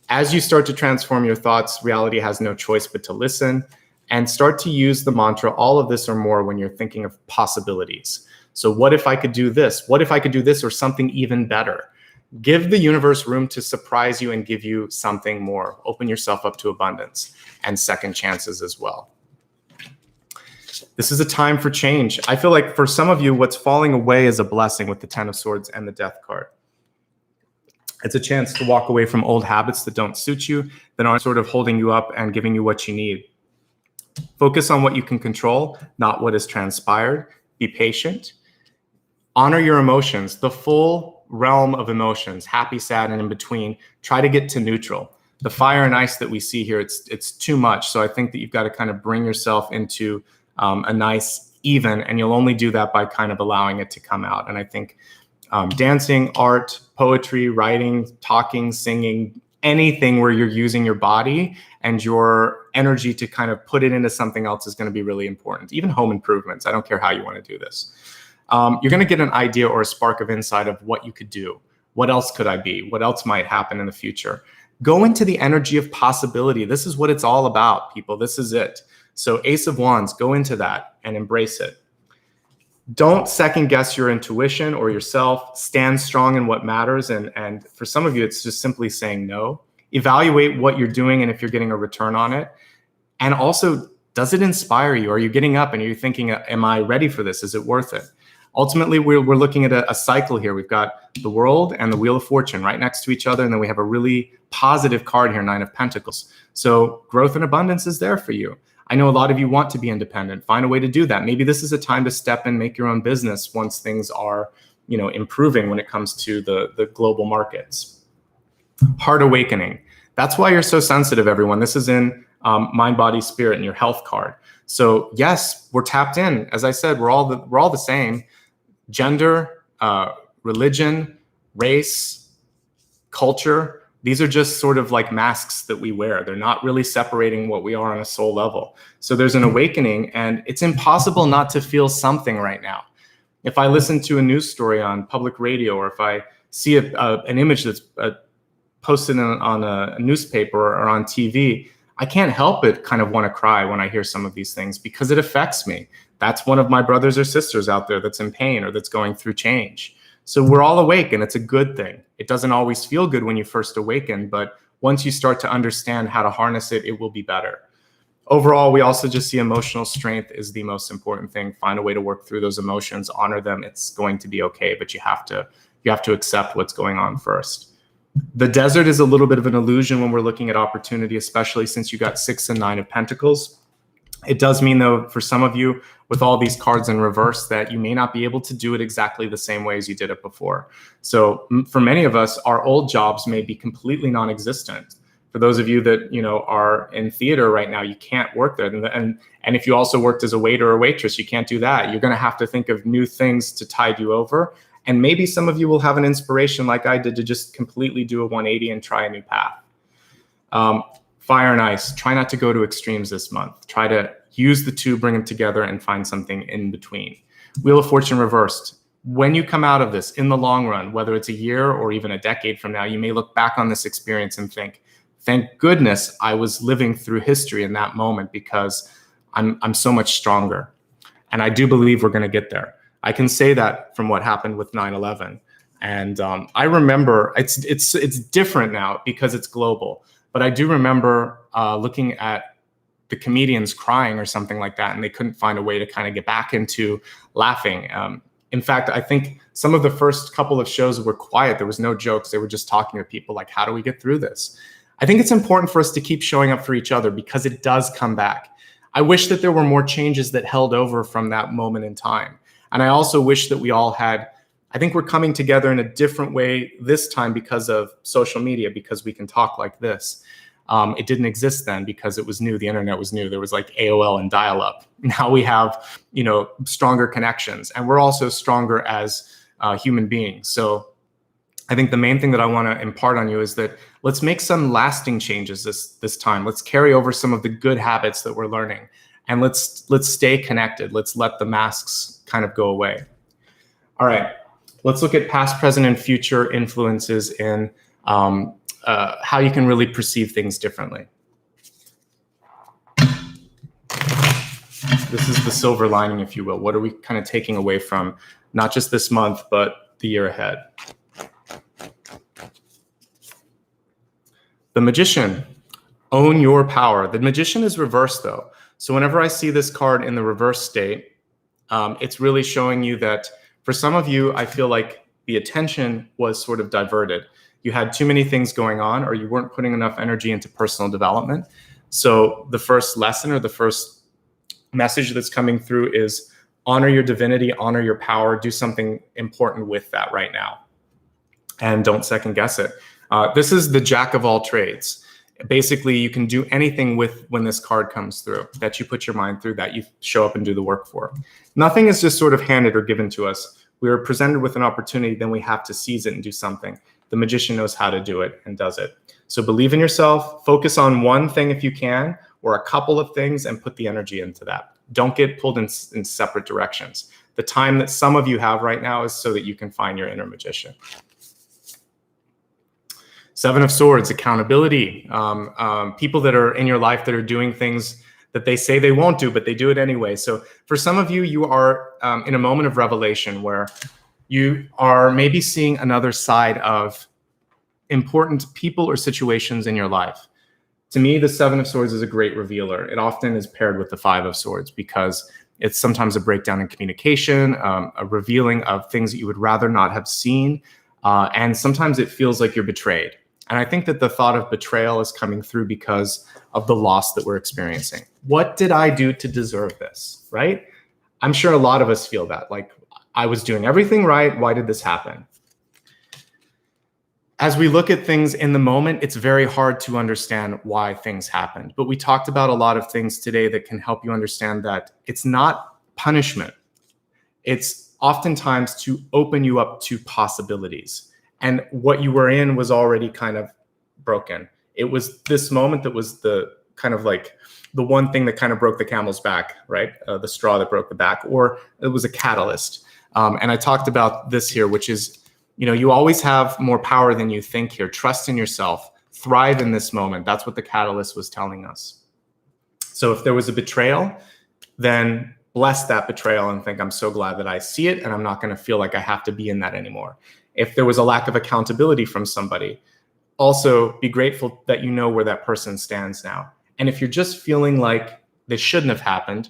As you start to transform your thoughts, reality has no choice but to listen, and start to use the mantra, all of this or more, when you're thinking of possibilities. So what if I could do this? What if I could do this or something even better? Give the universe room to surprise you and give you something more. Open yourself up to abundance and second chances as well. This is a time for change. I feel like for some of you, what's falling away is a blessing with the Ten of Swords and the Death card. It's a chance to walk away from old habits that don't suit you, that aren't sort of holding you up and giving you what you need. Focus on what you can control, not what has transpired. Be patient. Honor your emotions, the full realm of emotions, happy, sad, and in between. Try to get to neutral. The fire and ice that we see here, it's too much. So I think that you've got to kind of bring yourself into a nice even, and you'll only do that by kind of allowing it to come out. And I think dancing, art, poetry, writing, talking, singing, anything where you're using your body and your energy to kind of put it into something else is going to be really important. Even home improvements. I don't care how you want to do this. You're going to get an idea or a spark of insight of what you could do. What else could I be? What else might happen in the future? Go into the energy of possibility. This is what it's all about, people. This is it. So Ace of Wands, go into that and embrace it. Don't second guess your intuition or yourself. Stand strong in what matters. And for some of you, it's just simply saying no. Evaluate what you're doing and if you're getting a return on it. And also, does it inspire you? Are you getting up and you're thinking, am I ready for this? Is it worth it? Ultimately, we're looking at a cycle here. We've got the World and the Wheel of Fortune right next to each other. And then we have a really positive card here, Nine of Pentacles. So growth and abundance is there for you. I know a lot of you want to be independent. Find a way to do that. Maybe this is a time to step in, make your own business once things are, improving when it comes to the global markets. Heart awakening. That's why you're so sensitive, everyone. This is in mind, body, spirit, and your health card. So yes, we're tapped in. As I said, we're all the same. Gender, religion, race, culture. These are just sort of like masks that we wear. They're not really separating what we are on a soul level. So there's an awakening, and it's impossible not to feel something right now. If I listen to a news story on public radio, or if I see an image that's posted on a newspaper or on TV, I can't help but kind of want to cry when I hear some of these things because it affects me. That's one of my brothers or sisters out there that's in pain or that's going through change. So we're all awake, and it's a good thing. It doesn't always feel good when you first awaken, but once you start to understand how to harness it, it will be better. Overall, we also just see emotional strength is the most important thing. Find a way to work through those emotions, honor them. It's going to be okay, but you have to accept what's going on first. The desert is a little bit of an illusion when we're looking at opportunity, especially since you got 6 and 9 of Pentacles. It does mean, though, for some of you, with all these cards in reverse, that you may not be able to do it exactly the same way as you did it before. So for many of us, our old jobs may be completely non-existent. For those of you that are in theater right now, you can't work there. And if you also worked as a waiter or waitress, you can't do that. You're going to have to think of new things to tide you over. And maybe some of you will have an inspiration like I did to just completely do a 180 and try a new path. Fire and ice. Try not to go to extremes this month. Try to use the two, bring them together, and find something in between. Wheel of Fortune reversed. When you come out of this, in the long run, whether it's a year or even a decade from now, you may look back on this experience and think, thank goodness I was living through history in that moment because I'm so much stronger. And I do believe we're going to get there. I can say that from what happened with 9/11. And I remember it's different now because it's global. But I do remember looking at the comedians crying or something like that, and they couldn't find a way to kind of get back into laughing. In fact, I think some of the first couple of shows were quiet. There was no jokes. They were just talking to people like, how do we get through this? I think it's important for us to keep showing up for each other because it does come back. I wish that there were more changes that held over from that moment in time. And I also wish that we all had, I think we're coming together in a different way this time because of social media, because we can talk like this. It didn't exist then because it was new. The internet was new. There was like AOL and dial-up. Now we have, stronger connections, and we're also stronger as human beings. So I think the main thing that I want to impart on you is that let's make some lasting changes this time. Let's carry over some of the good habits that we're learning, and let's stay connected. Let's let the masks kind of go away. All right, let's look at past, present, and future influences in how you can really perceive things differently. This is the silver lining, if you will. What are we kind of taking away from not just this month, but the year ahead? The Magician. Own your power. The Magician is reversed, though. So whenever I see this card in the reverse state, it's really showing you that for some of you, I feel like the attention was sort of diverted. You had too many things going on, or you weren't putting enough energy into personal development. So the first lesson or the first message that's coming through is honor your divinity, honor your power, do something important with that right now. And don't second guess it. This is the Jack of all trades. Basically, you can do anything with when this card comes through, that you put your mind through, that you show up and do the work for. Nothing is just sort of handed or given to us. We are presented with an opportunity, then we have to seize it and do something. The Magician knows how to do it and does it. So believe in yourself, focus on one thing if you can, or a couple of things, and put the energy into that. Don't get pulled in separate directions. The time that some of you have right now is so that you can find your inner magician. Seven of Swords, accountability. People that are in your life that are doing things that they say they won't do, but they do it anyway. So for some of you, you are in a moment of revelation where you are maybe seeing another side of important people or situations in your life. To me, the Seven of Swords is a great revealer. It often is paired with the Five of Swords because it's sometimes a breakdown in communication, a revealing of things that you would rather not have seen. And sometimes it feels like you're betrayed. And I think that the thought of betrayal is coming through because of the loss that we're experiencing. What did I do to deserve this, right? I'm sure a lot of us feel that, like, I was doing everything right. Why did this happen? As we look at things in the moment, it's very hard to understand why things happened. But we talked about a lot of things today that can help you understand that it's not punishment. It's oftentimes to open you up to possibilities. And what you were in was already kind of broken. It was this moment that was the kind of like the one thing that kind of broke the camel's back, right? The straw that broke the back, or it was a catalyst. And I talked about this here, which is, you always have more power than you think here. Trust in yourself. Thrive in this moment. That's what the catalyst was telling us. So if there was a betrayal, then bless that betrayal and think, I'm so glad that I see it, and I'm not going to feel like I have to be in that anymore. If there was a lack of accountability from somebody, also be grateful that you know where that person stands now. And if you're just feeling like this shouldn't have happened,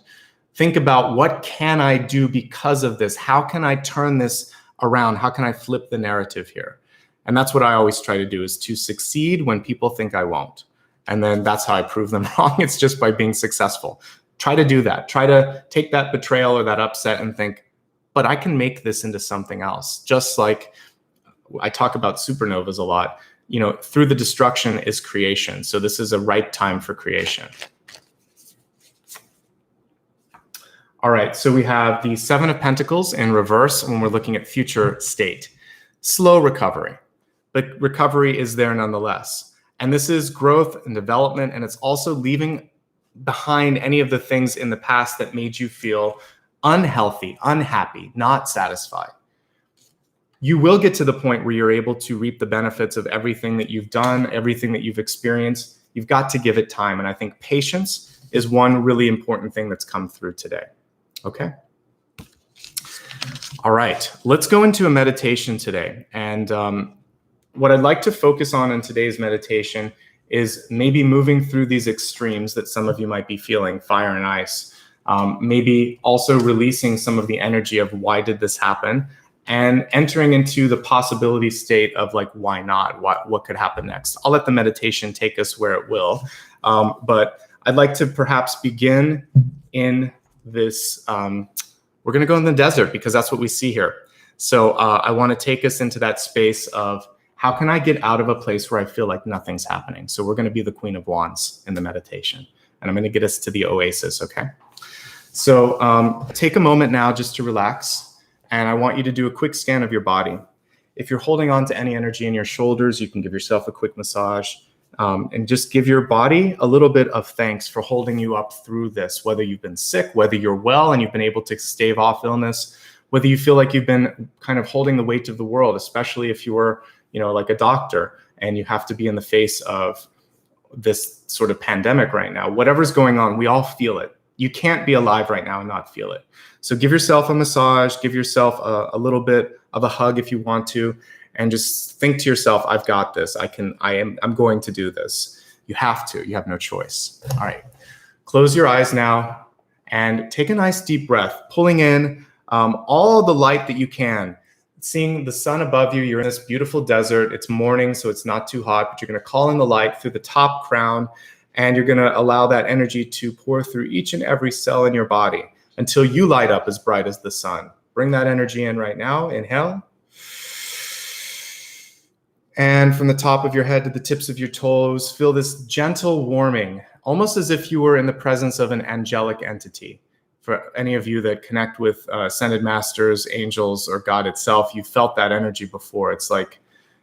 think about, what can I do because of this? How can I turn this around? How can I flip the narrative here? And that's what I always try to do, is to succeed when people think I won't. And then that's how I prove them wrong. It's just by being successful. Try to do that. Try to take that betrayal or that upset and think, but I can make this into something else. Just like I talk about supernovas a lot, through the destruction is creation. So this is a right time for creation. All right, so we have the Seven of Pentacles in reverse when we're looking at future state. Slow recovery, but recovery is there nonetheless. And this is growth and development, and it's also leaving behind any of the things in the past that made you feel unhealthy, unhappy, not satisfied. You will get to the point where you're able to reap the benefits of everything that you've done, everything that you've experienced. You've got to give it time. And I think patience is one really important thing that's come through today. Okay. All right, let's go into a meditation today. And what I'd like to focus on in today's meditation is maybe moving through these extremes that some of you might be feeling, fire and ice. Maybe also releasing some of the energy of why did this happen, and entering into the possibility state of like, why not? What could happen next? I'll let the meditation take us where it will. But I'd like to perhaps begin in this, we're going to go in the desert because that's what we see here. So I want to take us into that space of, how can I get out of a place where I feel like nothing's happening? So we're going to be the Queen of Wands in the meditation, and I'm going to get us to the oasis, okay? So take a moment now just to relax. And I want you to do a quick scan of your body. If you're holding on to any energy in your shoulders, you can give yourself a quick massage. And just give your body a little bit of thanks for holding you up through this, whether you've been sick, whether you're well and you've been able to stave off illness, whether you feel like you've been kind of holding the weight of the world, especially if you were, like a doctor and you have to be in the face of this sort of pandemic right now. Whatever's going on, we all feel it. You can't be alive right now and not feel it. So give yourself a massage, give yourself a little bit of a hug if you want to, and just think to yourself, I've got this. I'm going to do this. You have to. You have no choice. All right. Close your eyes now and take a nice deep breath, pulling in all the light that you can. Seeing the sun above you, you're in this beautiful desert. It's morning, so it's not too hot, but you're going to call in the light through the top crown, and you're going to allow that energy to pour through each and every cell in your body until you light up as bright as the sun. Bring that energy in right now. Inhale. And from the top of your head to the tips of your toes, feel this gentle warming, almost as if you were in the presence of an angelic entity. For any of you that connect with ascended masters, angels, or God itself, you've felt that energy before. It's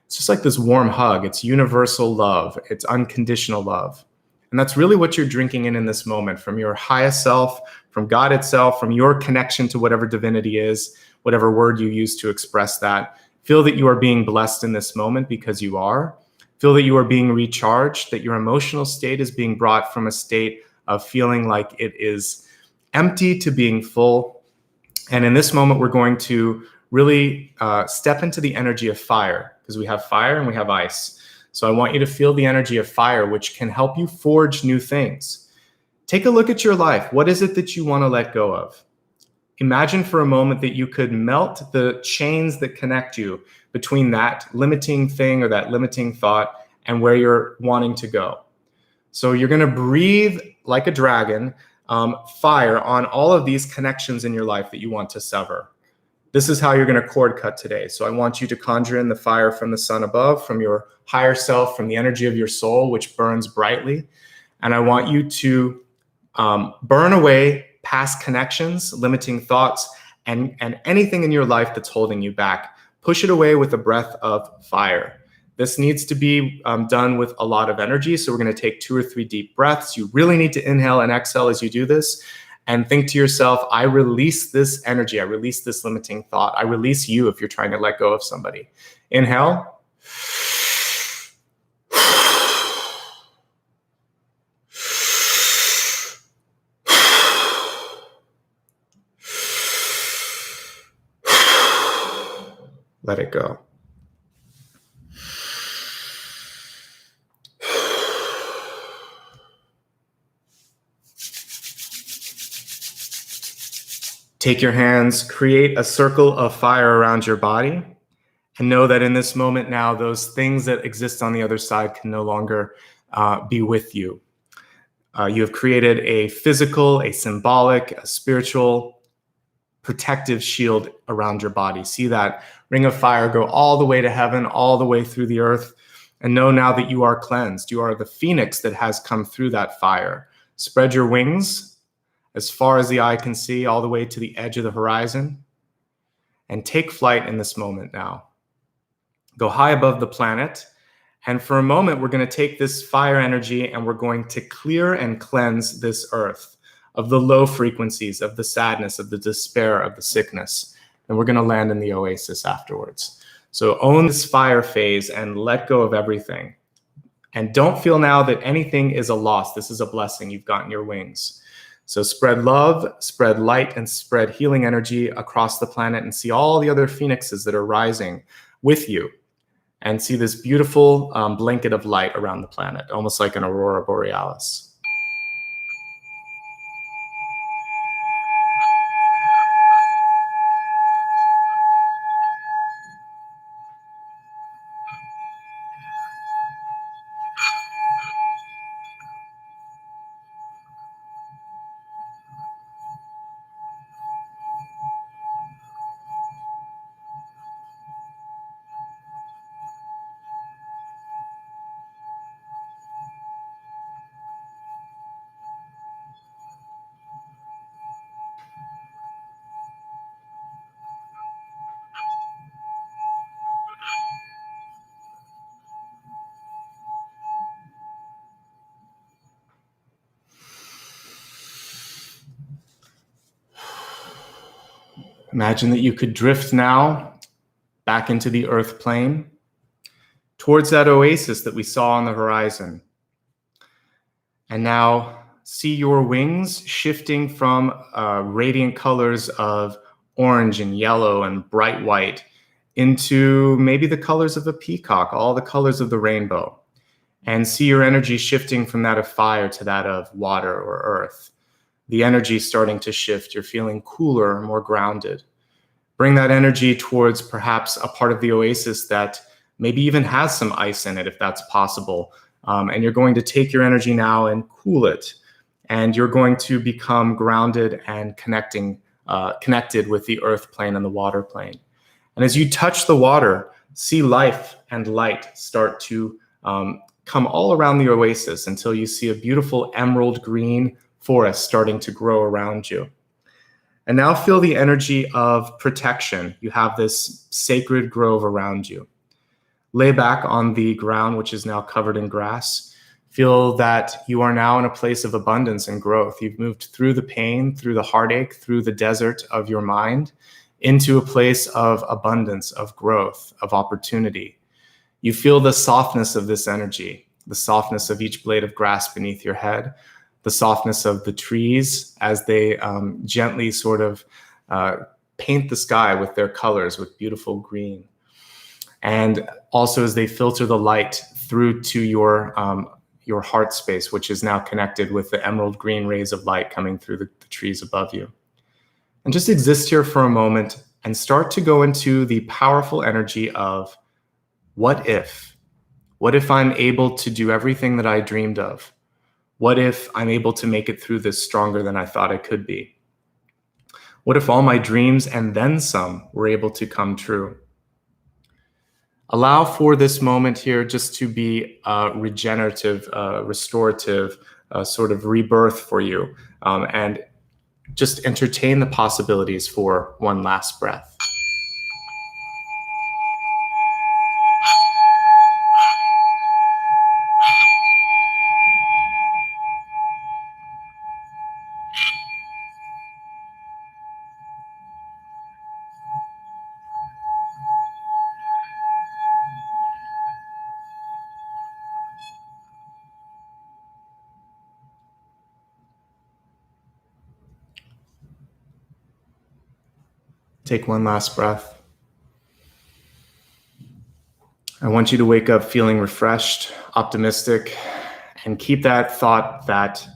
just like this warm hug. It's universal love. It's unconditional love. And that's really what you're drinking in this moment, from your highest self, from God itself, from your connection to whatever divinity is, whatever word you use to express that. Feel that you are being blessed in this moment, because you are. Feel that you are being recharged, that your emotional state is being brought from a state of feeling like it is empty to being full. And in this moment, we're going to really step into the energy of fire, because we have fire and we have ice. So I want you to feel the energy of fire, which can help you forge new things. Take a look at your life. What is it that you want to let go of? Imagine for a moment that you could melt the chains that connect you between that limiting thing or that limiting thought and where you're wanting to go. So you're going to breathe like a dragon, fire on all of these connections in your life that you want to sever. This is how you're going to cord cut today. So I want you to conjure in the fire from the sun above, from your higher self, from the energy of your soul, which burns brightly. And I want you to burn away past connections, limiting thoughts, and anything in your life that's holding you back. Push it away with a breath of fire. This needs to be done with a lot of energy. So we're going to take 2 or 3 deep breaths. You really need to inhale and exhale as you do this. And think to yourself, I release this energy. I release this limiting thought. I release you if you're trying to let go of somebody. Inhale. Let it go. Take your hands, create a circle of fire around your body, and know that in this moment now, those things that exist on the other side can no longer be with you. You have created a physical, a symbolic, a spiritual, protective shield around your body. See that ring of fire go all the way to heaven, all the way through the earth, and know now that you are cleansed. You are the phoenix that has come through that fire. Spread your wings as far as the eye can see, all the way to the edge of the horizon, and take flight in this moment now. Go high above the planet, and for a moment, we're going to take this fire energy and we're going to clear and cleanse this earth of the low frequencies, of the sadness, of the despair, of the sickness, and we're going to land in the oasis afterwards. So own this fire phase and let go of everything. And don't feel now that anything is a loss. This is a blessing. You've gotten your wings. So spread love, spread light, and spread healing energy across the planet, and see all the other phoenixes that are rising with you, and see this beautiful blanket of light around the planet, almost like an aurora borealis. Imagine that you could drift now back into the earth plane towards that oasis that we saw on the horizon. And now see your wings shifting from radiant colors of orange and yellow and bright white into maybe the colors of a peacock, all the colors of the rainbow. And see your energy shifting from that of fire to that of water or earth. The energy starting to shift. You're feeling cooler, more grounded. Bring that energy towards perhaps a part of the oasis that maybe even has some ice in it, if that's possible. And you're going to take your energy now and cool it. And you're going to become grounded and connected with the earth plane and the water plane. And as you touch the water, see life and light start to come all around the oasis until you see a beautiful emerald green forest starting to grow around you. And now feel the energy of protection. You have this sacred grove around you. Lay back on the ground, which is now covered in grass. Feel that you are now in a place of abundance and growth. You've moved through the pain, through the heartache, through the desert of your mind, into a place of abundance, of growth, of opportunity. You feel the softness of this energy, the softness of each blade of grass beneath your head, the softness of the trees as they gently sort of paint the sky with their colors, with beautiful green. And also as they filter the light through to your heart space, which is now connected with the emerald green rays of light coming through the trees above you. And just exist here for a moment and start to go into the powerful energy of what if? What if I'm able to do everything that I dreamed of? What if I'm able to make it through this stronger than I thought I could be? What if all my dreams and then some were able to come true? Allow for this moment here just to be regenerative, restorative, sort of rebirth for you. And just entertain the possibilities for one last breath. Take one last breath. I want you to wake up feeling refreshed, optimistic, and keep that thought that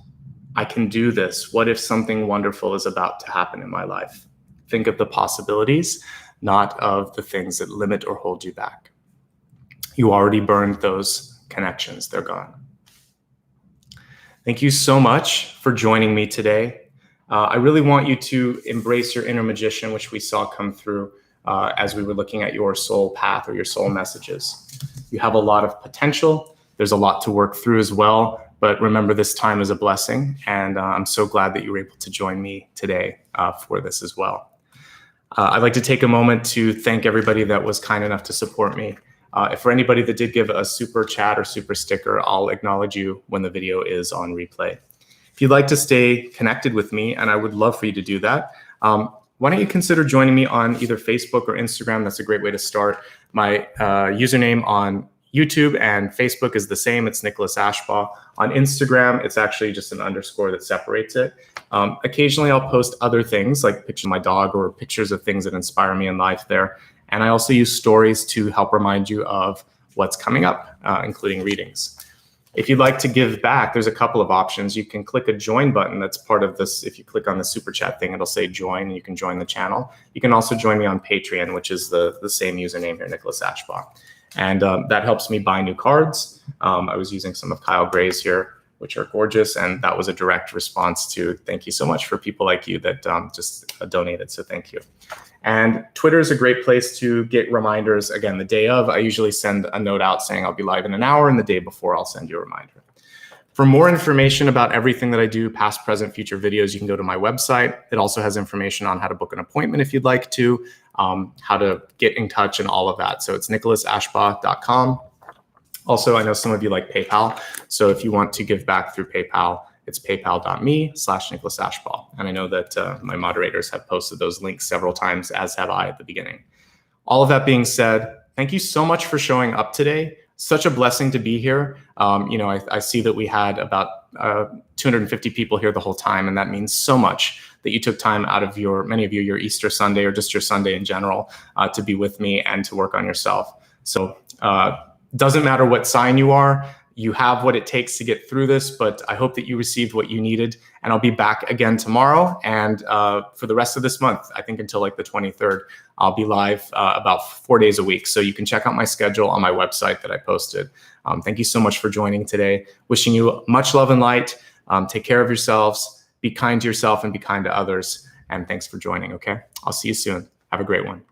I can do this. What if something wonderful is about to happen in my life? Think of the possibilities, not of the things that limit or hold you back. You already burned those connections. They're gone. Thank you so much for joining me today. I really want you to embrace your inner magician, which we saw come through as we were looking at your soul path or your soul messages. You have a lot of potential. There's a lot to work through as well, but remember this time is a blessing, and I'm so glad that you were able to join me today for this as well. I'd like to take a moment to thank everybody that was kind enough to support me. For anybody that did give a super chat or super sticker, I'll acknowledge you when the video is on replay. If you'd like to stay connected with me, and I would love for you to do that, why don't you consider joining me on either Facebook or Instagram? That's a great way to start. My username on YouTube and Facebook is the same. It's Nicholas Ashbaugh. On Instagram, it's actually just an underscore that separates it. Occasionally, I'll post other things like pictures of my dog or pictures of things that inspire me in life there. And I also use stories to help remind you of what's coming up, including readings. If you'd like to give back, there's a couple of options. You can click a join button that's part of this. If you click on the super chat thing, it'll say join, and you can join the channel. You can also join me on Patreon, which is the same username here, Nicholas Ashbaugh. And that helps me buy new cards. I was using some of Kyle Gray's here, which are gorgeous. And that was a direct response to thank you so much for people like you that just donated. So thank you. And Twitter is a great place to get reminders. Again, the day of, I usually send a note out saying I'll be live in an hour, and the day before I'll send you a reminder. For more information about everything that I do, past, present, future videos, you can go to my website. It also has information on how to book an appointment if you'd like to, how to get in touch and all of that. So it's nicholasashbaugh.com. Also, I know some of you like PayPal. So if you want to give back through PayPal, it's paypal.me/Nicholas Ashbaugh. And I know that my moderators have posted those links several times, as have I at the beginning. All of that being said, thank you so much for showing up today. Such a blessing to be here. I see that we had about 250 people here the whole time, and that means so much that you took time out of many of you, your Easter Sunday or just your Sunday in general, to be with me and to work on yourself. So doesn't matter what sign you are, you have what it takes to get through this, but I hope that you received what you needed. And I'll be back again tomorrow. And for the rest of this month, I think until like the 23rd, I'll be live about 4 days a week. So you can check out my schedule on my website that I posted. Thank you so much for joining today. Wishing you much love and light. Take care of yourselves. Be kind to yourself and be kind to others. And thanks for joining, okay? I'll see you soon. Have a great one.